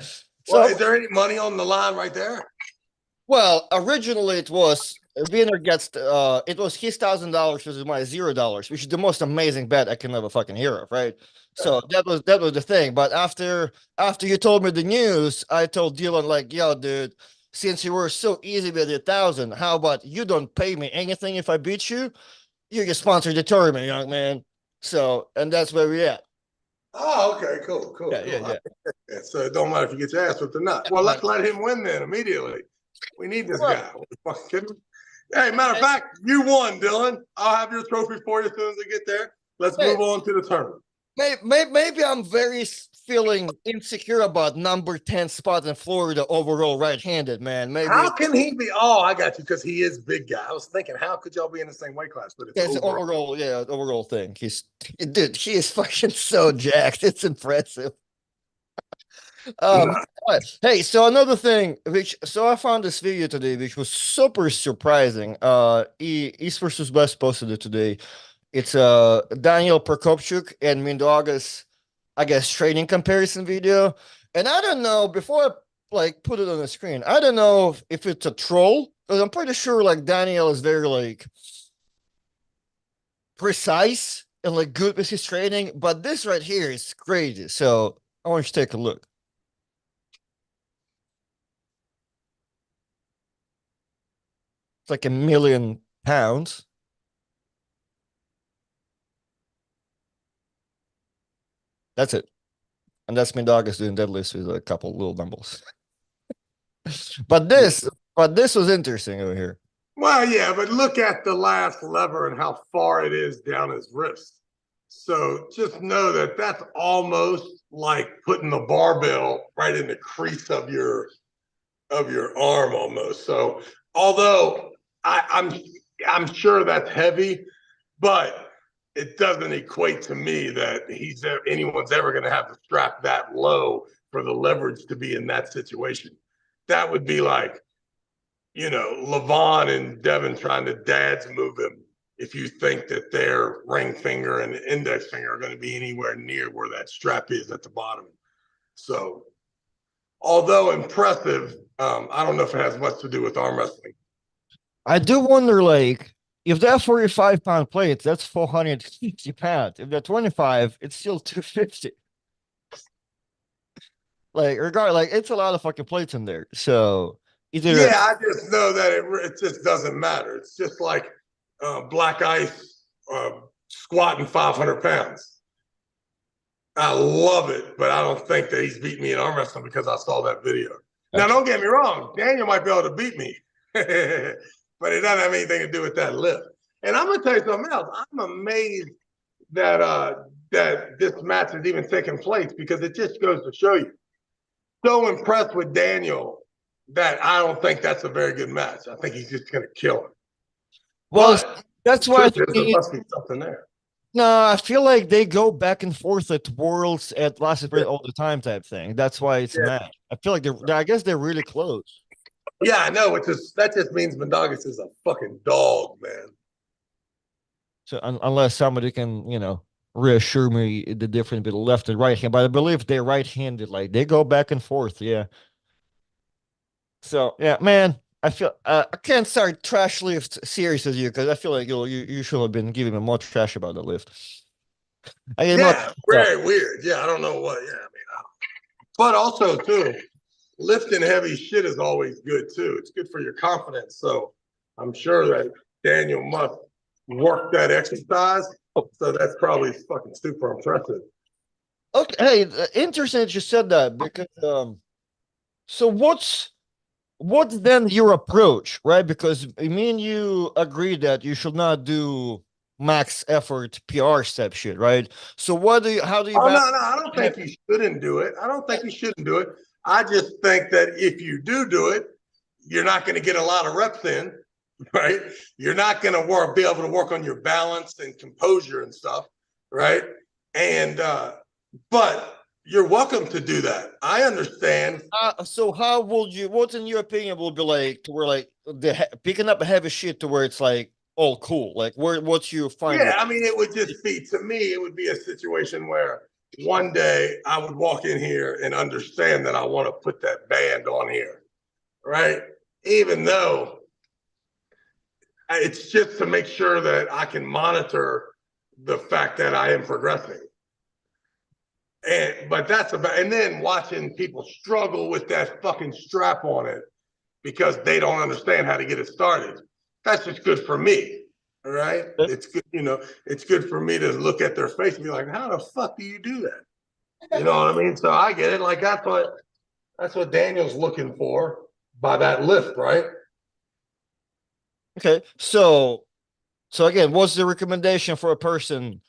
So, is there any money on the line right there? well, originally it was winner gets it was his $1,000 versus my $0, which is the most amazing bet I can ever fucking hear of, right? So that was the thing. But after you told me the news, I told Dylan like, yo, dude, since you were so easy with 1,000, how about you don't pay me anything if I beat you? You can sponsor the tournament, young man. So, and that's where we at. Oh, okay, cool, cool, Yeah, yeah, cool. yeah. Yeah, so it don't matter if you get your ass whipped or not. Well, let's let him win then immediately. We need this Well, guy. Fucking kidding me? Hey, matter of fact, you won, Dylan. I'll have your trophy for you as soon as I get there. Let's hey, move on to the tournament. maybe I'm very feeling insecure about number 10 spot in Florida overall right-handed, man. Maybe How can he be? Oh, I got you because he is big guy. I was thinking, how could y'all be in the same weight class? But it's it's the over. overall, yeah, overall thing. Dude, he is fucking so jacked. It's impressive. Um, Nah. hey, so another thing, so I found this video today, which was super surprising. East versus West posted it today. It's Daniel Prokopchuk and Mindaugas, I guess, training comparison video. And I don't know, before I like put it on the screen, I don't know if it's a troll, because I'm pretty sure like Daniel is very like precise and like good with his training, but this right here is crazy. So I want you to take a look. It's like 1,000,000 pounds. That's it. And that's Mindaugas doing deadlifts with a couple little dumbbells. But this was interesting over here. Well, yeah, but look at the last lever and how far it is down his wrist. So just know that that's almost like putting the barbell right in the crease of your arm almost. So although I'm sure that's heavy, but it doesn't equate to me that anyone's ever going to have to strap that low for the leverage to be in that situation. That would be like, Levon and Devin trying to dad's move him if you think that their ring finger and index finger are going to be anywhere near where that strap is at the bottom. So although impressive, I don't know if it has much to do with arm wrestling. I do wonder, like, if that 45-pound plate, that's 450 pounds. If they're 25, it's still 250. Like, regard, like, it's a lot of fucking plates in there. So either Yeah, I just know that it just doesn't matter. It's just like Black Ice squatting 500 pounds. I love it, but I don't think that he's beat me in arm wrestling because I saw that video. Now, don't get me wrong, Daniel might be able to beat me, but it doesn't have anything to do with that lift. And I'm gonna tell you something else. I'm amazed that this match is even taking place because it just goes to show you. So impressed with Daniel that I don't think that's a very good match. I think he's just gonna kill him. well, But that's why there must be something there. no, I feel like they go back and forth at Worlds at Last Sprint all the time type thing. That's why it's a Yeah. match. I feel like I guess they're really close. Yeah, I know. That just means Mondagas is a fucking dog, man. So unless somebody can, reassure me the difference between left and right hand, but I believe they're right-handed, like they go back and forth. Yeah. So yeah, man, I feel I can't start trash lift series with you because I feel like you should have been giving me more trash about the lift. I get more. Yeah, very weird. Yeah, I don't know what. Yeah, I mean, but also too, lifting heavy shit is always good too. It's good for your confidence. So I'm sure that Daniel must work that exercise. So that's probably fucking super impressive. Okay, hey, interesting that you said that because so what's then your approach, right? Because me and you agree that you should not do max effort PR step shit, right? So how do you Oh balance? no, I don't think you shouldn't do it. I don't think you shouldn't do it. I just think that if you do it, you're not going to get a lot of reps in, right? You're not going to be able to work on your balance and composure and stuff, right? And but you're welcome to do that. I understand. So how would you? What in your opinion will be like to where like picking up a heavy shit to where it's like all cool? Like what's you find Yeah, it? I mean, it would just be to me, it would be a situation where one day I would walk in here and understand that I want to put that band on here, right? Even though it's just to make sure that I can monitor the fact that I am progressing. But that's about, and then watching people struggle with that fucking strap on it because they don't understand how to get it started. That's just good for me. All right. It's good, it's good for me to look at their face and be like, how the fuck do you do that? You know what I mean? So I get it. Like that's what Daniel's looking for by that lift, right? Okay, so again, what's the recommendation for a person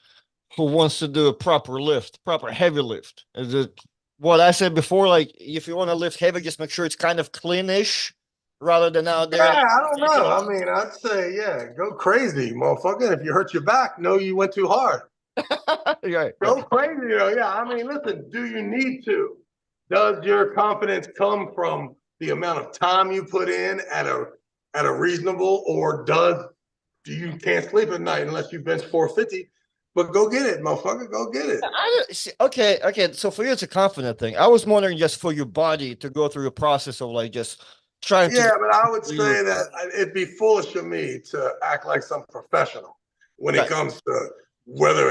who wants to do a proper lift, proper heavy lift? Is it what I said before? Like, if you want to lift heavy, just make sure it's kind of cleanish rather than out there. Yeah, I don't know. I mean, I'd say, yeah, go crazy, motherfucker. If you hurt your back, know you went too hard. Right, right. Go crazy, yeah. I mean, listen, do you need to? Does your confidence come from the amount of time you put in at a reasonable, or do you can't sleep at night unless you bench 450? But go get it, motherfucker. Go get it. Okay. So for you, it's a confident thing. I was wondering just for your body to go through a process of like just trying to Yeah, get but I would your say that it'd be foolish of me to act like some professional when it right. comes to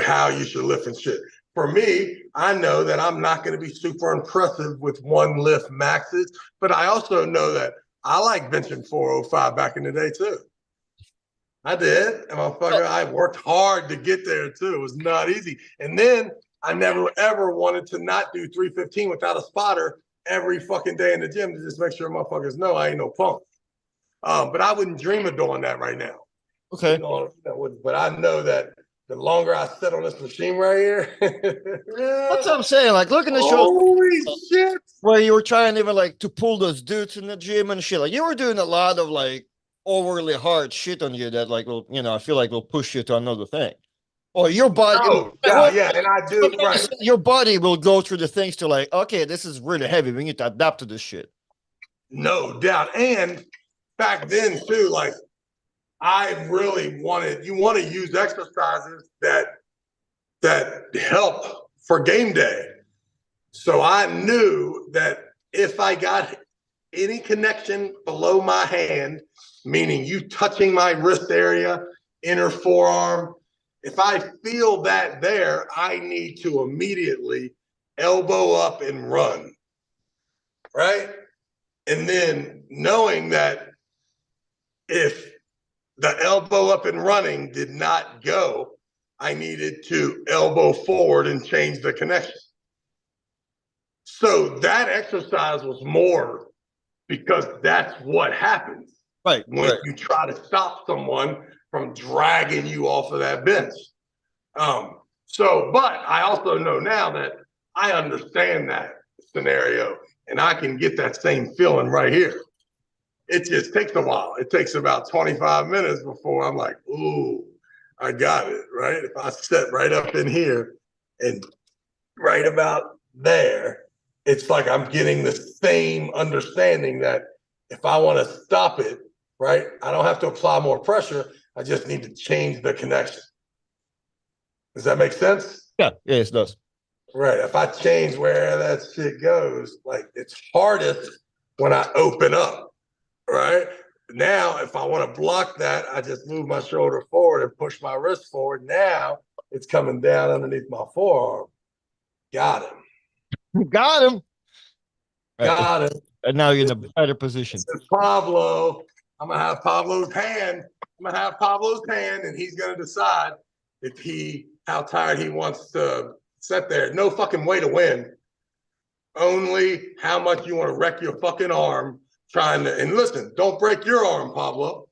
how you should lift and shit. For me, I know that I'm not going to be super impressive with one lift maxes, but I also know that I like benching 405 back in the day too. I did, and motherfucker, I worked hard to get there too. It was not easy. And then I never ever wanted to not do 315 without a spotter every fucking day in the gym to just make sure motherfuckers know I ain't no punk. But I wouldn't dream of doing that right now. Okay. But I know that the longer I sit on this machine right here, That's what I'm saying. Like, look in the show holy shit. where you were trying even like to pull those dudes in the gym and shit. Like, you were doing a lot of like overly hard shit on you that like will I feel like will push you to another thing. Or your body, Oh, yeah, well, yeah. And I do, right. your body will go through the things to like, okay, this is really heavy. We need to adapt to this shit. No doubt. And back then, too, like, I really you want to use exercises that help for game day. So I knew that if I got any connection below my hand, meaning you touching my wrist area, inner forearm, if I feel that there, I need to immediately elbow up and run, right? And then knowing that if the elbow up and running did not go, I needed to elbow forward and change the connection. So that exercise was more because that's what happens Right, when right. you try to stop someone from dragging you off of that bench. But I also know now that I understand that scenario and I can get that same feeling right here. It just takes a while. It takes about 25 minutes before I'm like, ooh, I got it, right? If I set right up in here and right about there, it's like I'm getting the same understanding that If I want to stop it, right, I don't have to apply more pressure. I just need to change the connection. Does that make sense? Yeah, yes, it does. Right. If I change where that shit goes, like it's hardest when I open up, right? Now, if I want to block that, I just move my shoulder forward and push my wrist forward. Now it's coming down underneath my forearm. Got him. Got him. Right. Got him. And now you're in a better position. This is Pablo. I'm gonna have Pablo's hand. I'm gonna have Pablo's hand, and he's gonna decide if how tired he wants to sit there. No fucking way to win. Only how much you want to wreck your fucking arm trying to. And listen, don't break your arm, Pablo.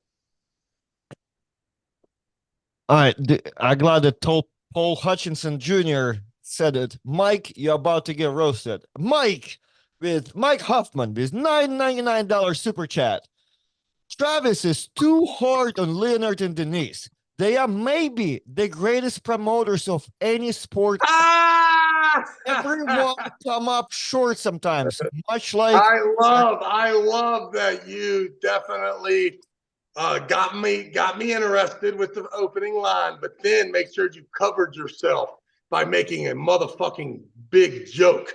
All right. I'm glad that Paul Hutchinson Jr. said it. Mike, you're about to get roasted. Mike Hoffman with $9.99 super chat. Travis is too hard on Leonard and Denise. They are maybe the greatest promoters of any sport. Everyone come up short sometimes, much like I love that you definitely got me interested with the opening line, but then make sure you covered yourself by making a motherfucking big joke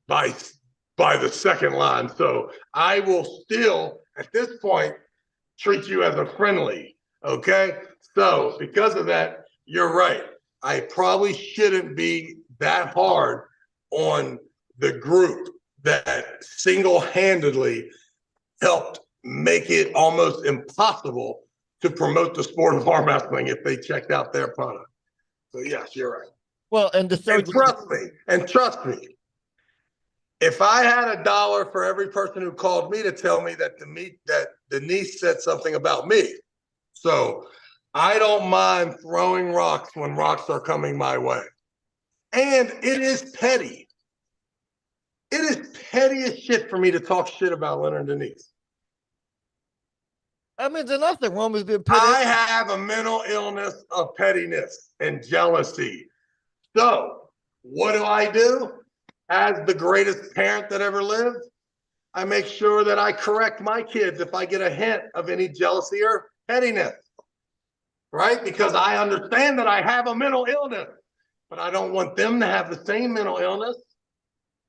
by the second line. So I will still, at this point, treat you as a friendly. Okay. So because of that, you're right. I probably shouldn't be that hard on the group that single-handedly helped make it almost impossible to promote the sport of arm wrestling if they checked out their product. So yes, you're right. Well, and the third, and trust me, if I had $1 for every person who called me to tell me that Denise said something about me, so I don't mind throwing rocks when rocks are coming my way. And it is petty. It is petty as shit for me to talk shit about Leonard and Denise. I mean, there's nothing wrong with being petty. I have a mental illness of pettiness and jealousy. So what do? As the greatest parent that ever lived, I make sure that I correct my kids if I get a hint of any jealousy or pettiness, right? Because I understand that I have a mental illness, but I don't want them to have the same mental illness,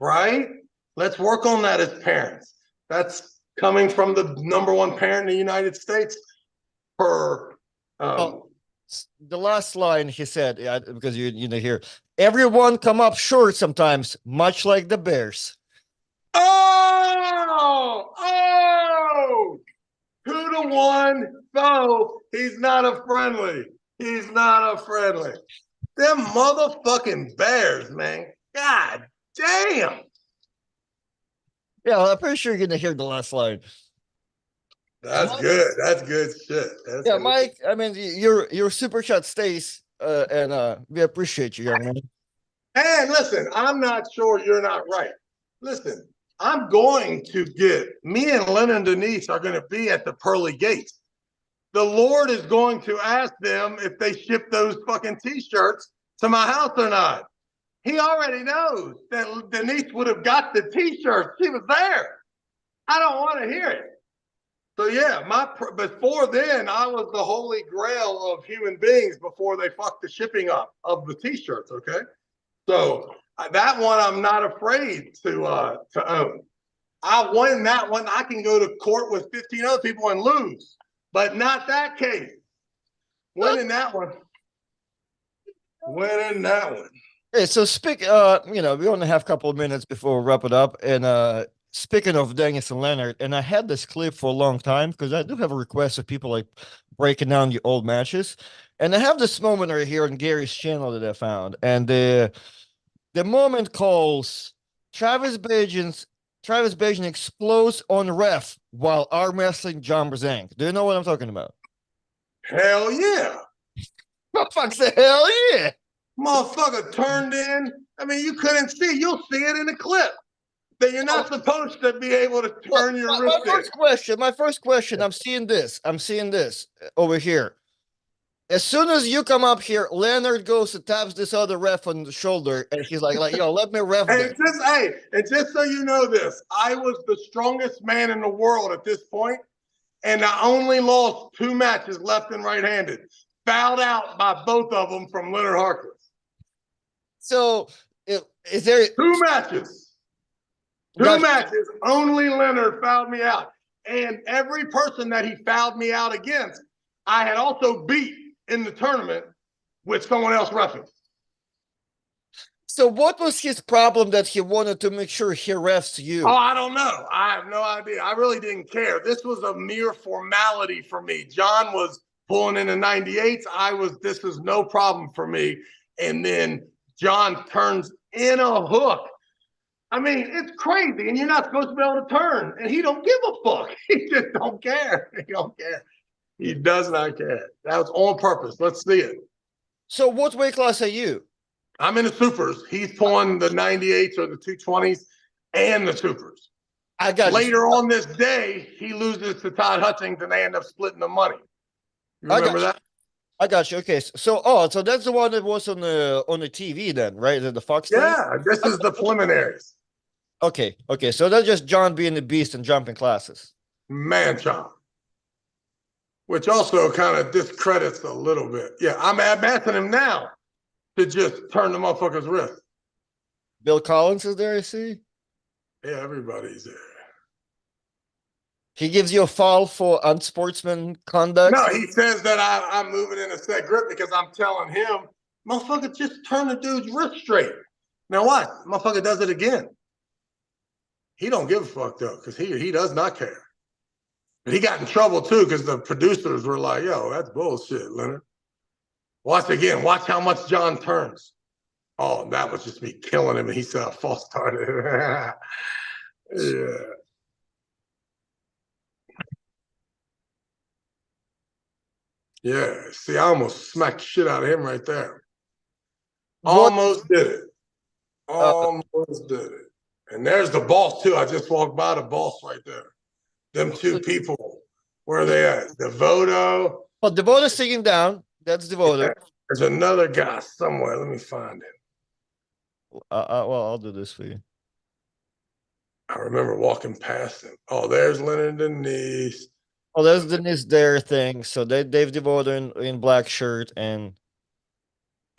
right? Let's work on that as parents. That's coming from the #1 parent in the United States per the last line he said, yeah, because you know here, everyone come up short sometimes, much like the Bears. Oh, 2-1. So he's not a friendly. He's not a friendly. Them motherfucking Bears, man. God damn. Yeah, I'm pretty sure you're gonna hear the last line. That's Mike, good. That's good shit. That's yeah, good. Mike. I mean, your super chat stays, and we appreciate you, young man. And listen, I'm not sure you're not right. Listen, I'm going to get me and Lennon and Denise are going to be at the pearly gates. The Lord is going to ask them if they ship those fucking t-shirts to my house or not. He already knows that Denise would have got the t-shirts. She was there. I don't want to hear it. So yeah, before then, I was the holy grail of human beings before they fucked the shipping up of the t-shirts. Okay, so that one I'm not afraid to own. I win that one. I can go to court with 15 other people and lose, but not that case. Winning that one. Winning that one. Hey, so you know, we only have a couple of minutes before we wrap it up, and speaking of Dennis and Leonard, and I had this clip for a long time because I do have a request of people like breaking down the old matches, and I have this moment right here on Gary's channel that I found, and the moment calls Travis Bagent explodes on ref while arm wrestling John Brazank. Do you know what I'm talking about? Hell yeah! Fuck the hell yeah! Motherfucker turned in. I mean, you couldn't see. You'll see it in the clip. That you're not supposed to be able to turn your wrist. My first question. I'm seeing this over here. As soon as you come up here, Leonard goes and taps this other ref on the shoulder, and he's like, yo, let me ref And this. just hey, and just so you know this, I was the strongest man in the world at this point, and I only lost 2 matches left and right-handed, fouled out by both of them from Leonard Harkless. So, is there 2 matches? Two got matches, only Leonard fouled me out. And every person that he fouled me out against, I had also beat in the tournament with someone else refing. So what was his problem that he wanted to make sure he refs you? Oh, I don't know. I have no idea. I really didn't care. This was a mere formality for me. John was pulling in the 98s. This was no problem for me. And then John turns in a hook. I mean, it's crazy, and you're not supposed to be able to turn, and he don't give a fuck. He just don't care. He don't care. He does not care. That was on purpose. Let's see it. So what weight class are you? I'm in the supers. He's pulling the 98s or the 220s and the supers. I got Later you. on this day, he loses to Todd Hutchings, and they end up splitting the money. You I remember got that? I got you. Okay, so that's the one that was on the TV then, right? The Fox thing. Yeah, this is the preliminaries. Okay. So that's just John being the beast and jumping classes. Man chomp. Which also kind of discredits a little bit. Yeah, I'm asking him now to just turn the motherfucker's wrist. Bill Collins is there, I see. Yeah, everybody's there. He gives you a foul for unsportsman conduct. No, he says that I'm moving in a set grip because I'm telling him, motherfucker, just turn the dude's wrist straight. Now what? Motherfucker does it again. He don't give a fuck though, because he does not care. But he got in trouble too, because the producers were like, yo, that's bullshit, Leonard. Watch again. Watch how much John turns. Oh, that was just me killing him. And he said, false started. Yeah. Yeah. See, I almost smacked shit out of him right there. What? Almost did it. Uh, Almost did it. And there's the boss, too. I just walked by the boss right there. Them two people. Where are they at? Devoto. Oh, Devoto's sitting down. That's Devoto. There's another guy somewhere. Let me find him. Well, I'll do this for you. I remember walking past him. Oh, there's Leonard Denise. Oh, there's Denise there thing. So Dave Devoto in black shirt and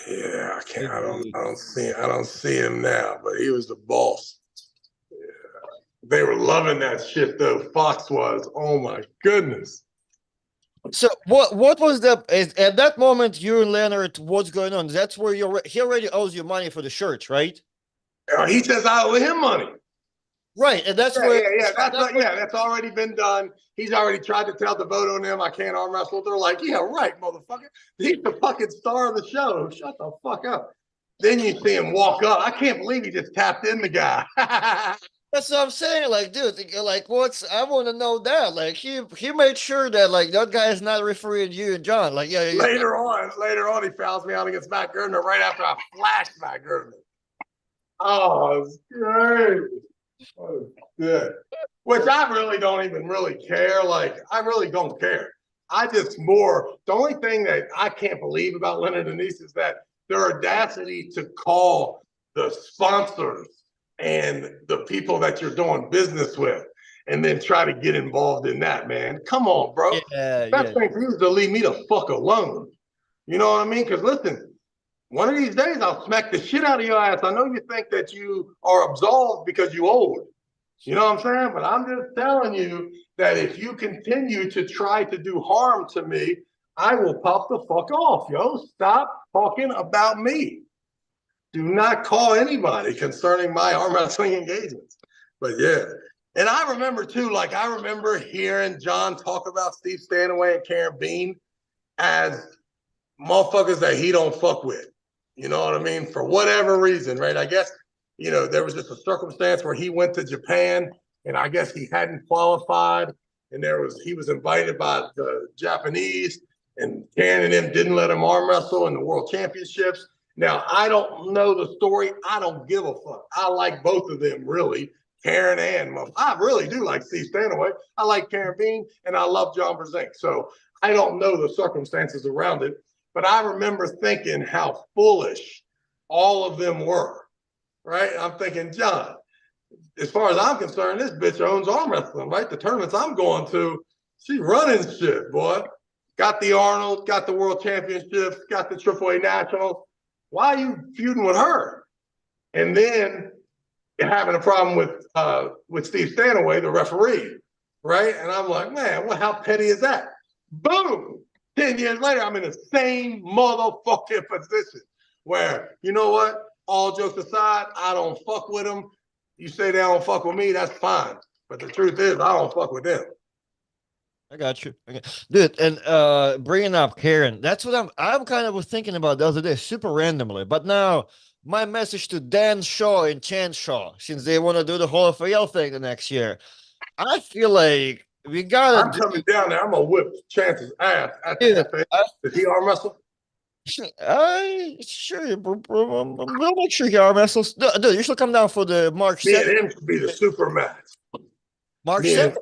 yeah, I can't. I don't see him now, but he was the boss. Yeah. They were loving that shit though. Fox was. Oh my goodness. So what was the at that moment you and Leonard, what's going on? That's where he already owes you money for the shirts, right? He says I owe him money. Right, and that's that's already been done. He's already tried to tell Devoto and them I can't arm wrestle. They're like, yeah, right, motherfucker. He's the fucking star of the show. Shut the fuck up. Then you see him walk up. I can't believe he just tapped in the guy. That's what I'm saying. Like, dude, like, I want to know that. Like, he made sure that like that guy is not referring you and John. Like, yeah. Later on, he fouls me out against Matt Gardner right after I flashed Matt Gardner. Oh, it's great. Oh, good. Which I really don't even really care. Like, I really don't care. The only thing that I can't believe about Leonard Denise is that their audacity to call the sponsors and the people that you're doing business with and then try to get involved in that, man. Come on, bro. Best thing for you is to leave me the fuck alone. You know what I mean? Because listen, one of these days, I'll smack the shit out of your ass. I know you think that you are absolved because you old. You know what I'm saying? But I'm just telling you that if you continue to try to do harm to me, I will pop the fuck off, yo. Stop talking about me. Do not call anybody concerning my arm wrestling engagements. But yeah. And I remember too, like I remember hearing John talk about Steve Stanaway and Karen Bean as motherfuckers that he don't fuck with. You know what I mean? For whatever reason, right? I guess, there was just a circumstance where he went to Japan and I guess he hadn't qualified and he was invited by the Japanese and Karen and them didn't let him arm wrestle in the world championships. Now, I don't know the story. I don't give a fuck. I like both of them, really. Karen and I really do like Steve Stanaway. I like Karen Bean and I love John Brzenk. So I don't know the circumstances around it. But I remember thinking how foolish all of them were, right? I'm thinking, John, as far as I'm concerned, this bitch owns arm wrestling, right? The tournaments I'm going to, she running shit, boy. Got the Arnold, got the World Championships, got the AAA Nationals. Why are you feuding with her? And then having a problem with Steve Stanaway, the referee, right? And I'm like, man, well, how petty is that? Boom! 10 years later, I'm in the same motherfucking position where, you know what? All jokes aside, I don't fuck with them. You say they don't fuck with me, that's fine. But the truth is, I don't fuck with them. I got you. Okay. Dude, and bringing up Karen, that's what I'm kind of was thinking about the other day, super randomly. But now my message to Dan Shaw and Chan Shaw, since they want to do the Hall of AL thing the next year, I feel like we gotta I'm coming down there. I'm gonna whip Chance's ass at the dude, FA. Did he arm wrestle? I sure we'll make sure you arm wrestles. Dude, you should come down for the March Me and 2nd. him should be the super match. March Me and 2nd.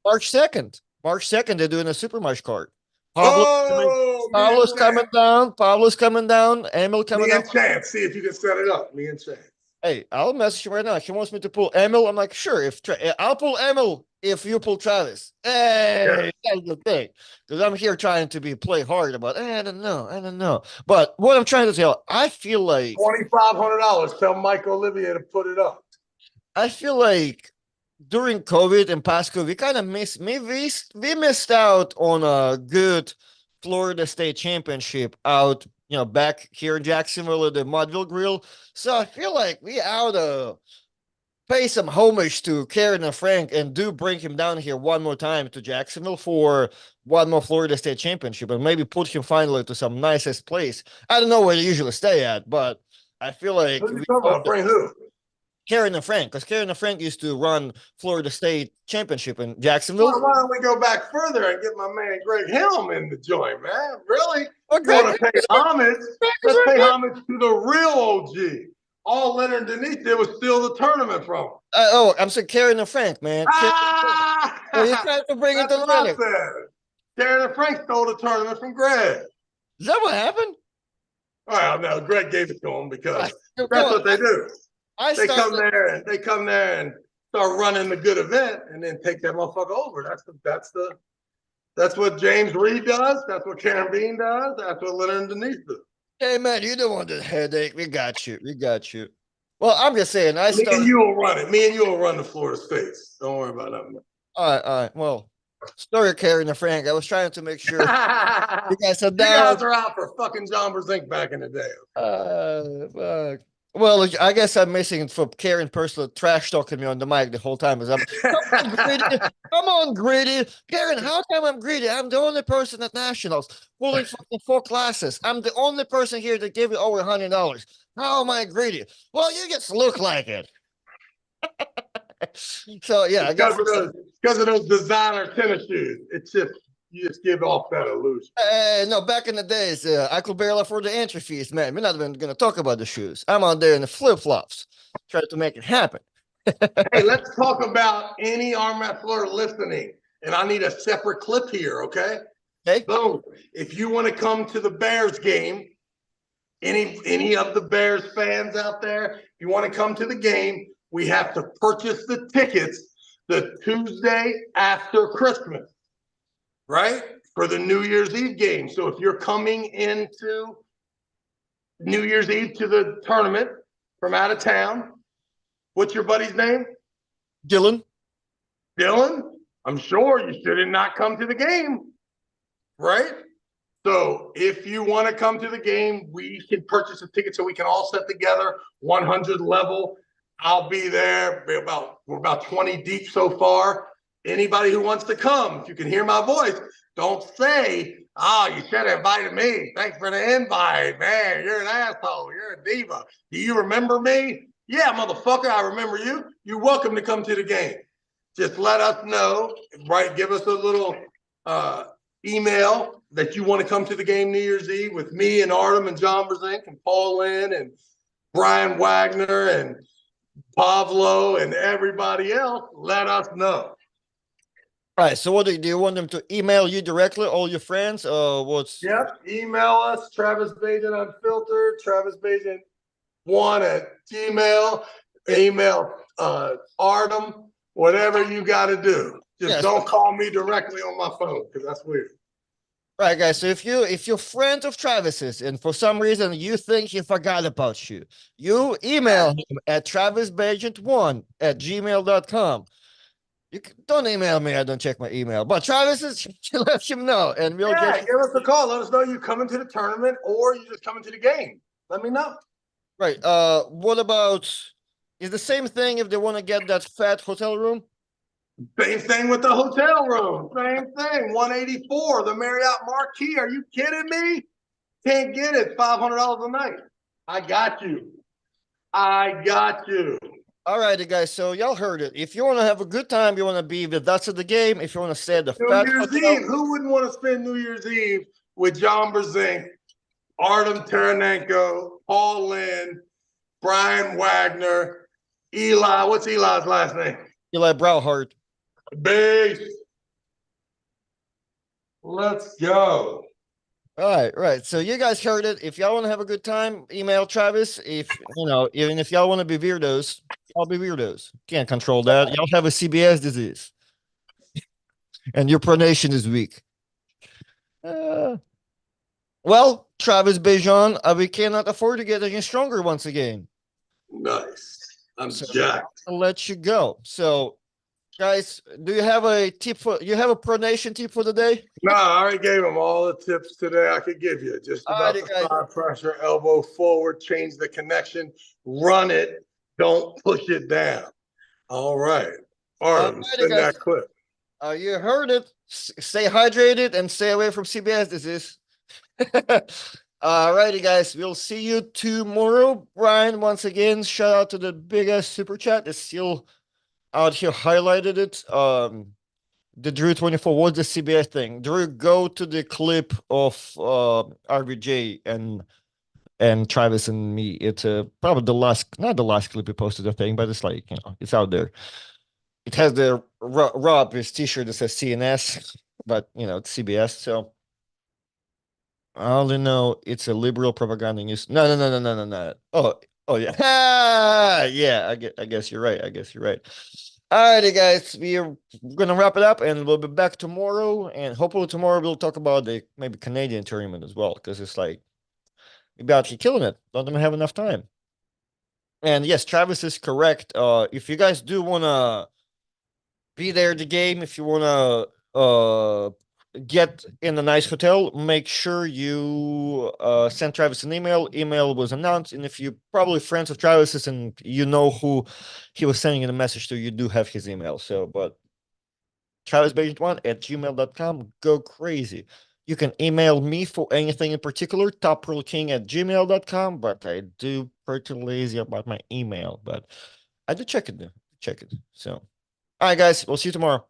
March 2nd. March 2nd, they're doing a Super March card. me Pablo's and coming Chance. down. Pablo's coming down. Emil coming Me down. and Chance. See if you can set it up. Me and Chance. Hey, I'll message him right now. He wants me to pull Emil. I'm like, sure. I'll pull Emil if you pull Travis. Yeah. Hey, that's the thing. Because I'm here trying to play hard about. I don't know. But what I'm trying to tell, I feel like $2,500. Tell Mike Olivier to put it up. I feel like during COVID and past COVID, we kind of we missed out on a good Florida State championship out, back here in Jacksonville at the Mudville Grill. So I feel like we ought to pay some homage to Karen and Frank and do bring him down here one more time to Jacksonville for one more Florida State championship and maybe put him finally to some nicest place. I don't know where they usually stay at, but I feel like What are you talking about? Bring who? Karen and Frank, because Karen and Frank used to run Florida State championship in Why, Jacksonville. why don't we go back further and get my man Greg Helm in the joint, man? Really? Oh, You Greg, want to pay homage? Greg is Let's right pay there. homage to the real OG. All Leonard Denise did was steal the tournament from him. I'm saying Karen and Frank, man. Ah! Oh, you're trying to bring it That's to what I Leonard. said. Darren and Frank stole the tournament from Greg. Is that what happened? Well, no, Greg gave it to him because Come that's on. what they do. I They come started. there and start running the good event and then take that motherfucker over. That's what James Reed does. That's what Karen Bean does. That's what Leonard and Denise do. Hey, man, you don't want the headache. We got you. We got you. Well, I'm just saying. I Me started. and you will run it. Me and you will run the Florida States. Don't worry about that. All right. Well, story of Karen and Frank. I was trying to make sure you guys are You down. guys are out for fucking John Brink back in the day. Fuck. Well, I guess I'm missing it for Karen personally trash talking me on the mic the whole time. Come on, Gritty. Come on, Gritty. Karen, how come I'm greedy? I'm the only person at Nationals pulling fucking 4 classes. I'm the only person here that gave you over $100. How am I greedy? Well, you just look like it. So, yeah, I guess. Because of those designer tennis shoes. It's just, you just give off that illusion. No, back in the days, I could barely afford the entry fees, man. We're not even going to talk about the shoes. I'm out there in the flip flops, trying to make it happen. Hey, let's talk about any arm wrestler listening. And I need a separate clip here, okay? Okay. Boom. If you want to come to the Bears game, any of the Bears fans out there, if you want to come to the game, we have to purchase the tickets the Tuesday after Christmas, right? For the New Year's Eve game. So if you're coming into New Year's Eve to the tournament from out of town, what's your buddy's name? Dylan. Dylan? I'm sure you should not come to the game, right? So if you want to come to the game, we can purchase a ticket so we can all sit together, 100 level. I'll be there. We're about 20 deep so far. Anybody who wants to come, if you can hear my voice, don't say, oh, you should have invited me. Thanks for the invite, man. You're an asshole. You're a diva. Do you remember me? Yeah, motherfucker, I remember you. You're welcome to come to the game. Just let us know, right? Give us a little email that you want to come to the game New Year's Eve with me and Artem and John Brink and Paul Lynn and Brian Wagner and Pavlo and everybody else. Let us know. All right. So what do you want them to email you directly, all your friends? What's Yep. Email us, Travis Bagent Unfiltered, Travis Bagent one at Gmail. Email Artem, whatever you got to do. Just yes. don't call me directly on my phone because that's weird. Right, guys. So if you're friend of Travis's and for some reason you think he forgot about you, you email him at travisbagent1 at gmail.com. Don't email me. I don't check my email. But Travis is let him know, and we'll get Yeah, give us a call. Let us know you coming to the tournament or you just coming to the game. Let me know. right. What about is the same thing if they want to get that fat hotel room? Same thing with the hotel room. Same thing. 184, the Marriott Marquis. Are you kidding me? Can't get it. $500 a night. I got you. I got you. All righty, guys. So y'all heard it. If you want to have a good time, you want to be with us at the game. If you want to stay at the New fat Year's hotel, Eve. Who wouldn't want to spend New Year's Eve with John Brzenk, Artem Taranenko, Paul Lynn, Brian Wagner, Eli? What's Eli's last name? Eli Browhart. Base. Let's go. All right, right. So you guys heard it. If y'all want to have a good time, email Travis. If you know, even if y'all want to be weirdos, I'll be weirdos. Can't control that. Y'all have a CBS disease, and your pronation is weak. Uh, well, Travis Bejan, we cannot afford to get any stronger once again. Nice. I'm So jacked. I'll let you go. So, guys, do you have a tip for you have a pronation tip for the day? No, I already gave him all the tips today I could give you. Just All about righty, the guys. side pressure, elbow forward, change the connection, run it, don't push it down. All right. All Artem, righty, spin guys. that clip. You heard it. Stay hydrated and stay away from CBS disease. Alrighty, guys. We'll see you tomorrow. Brian, once again, shout out to the biggest super chat. It's still out here highlighted it. The Drew 24 was the CBS thing. Drew, go to the clip of RVJ and Travis and me. It's probably the last, not the last clip he posted, the thing, but it's like, it's out there. It has the Rob, his t shirt that says CNS, but, it's CBS. So I only know it's a liberal propaganda news. No, no, no, no, no, no, no. Oh, yeah. Yeah, I guess you're right. I guess you're right. Alrighty, guys, we're gonna wrap it up, and we'll be back tomorrow. And hopefully tomorrow we'll talk about the maybe Canadian tournament as well, because it's like we're actually killing it. Don't even have enough time. And yes, Travis is correct. If you guys do wanna be there at the game, if you wanna get in a nice hotel, make sure you send Travis an email. Email was announced, and if you probably friends of Travis's and you know who he was sending a message to, you do have his email. So, but travisbagent1 at gmail.com, go crazy. You can email me for anything in particular, toppearlking at gmail.com, but I do pretty lazy about my email, but I do check it. Check it. So, all right, guys, we'll see you tomorrow.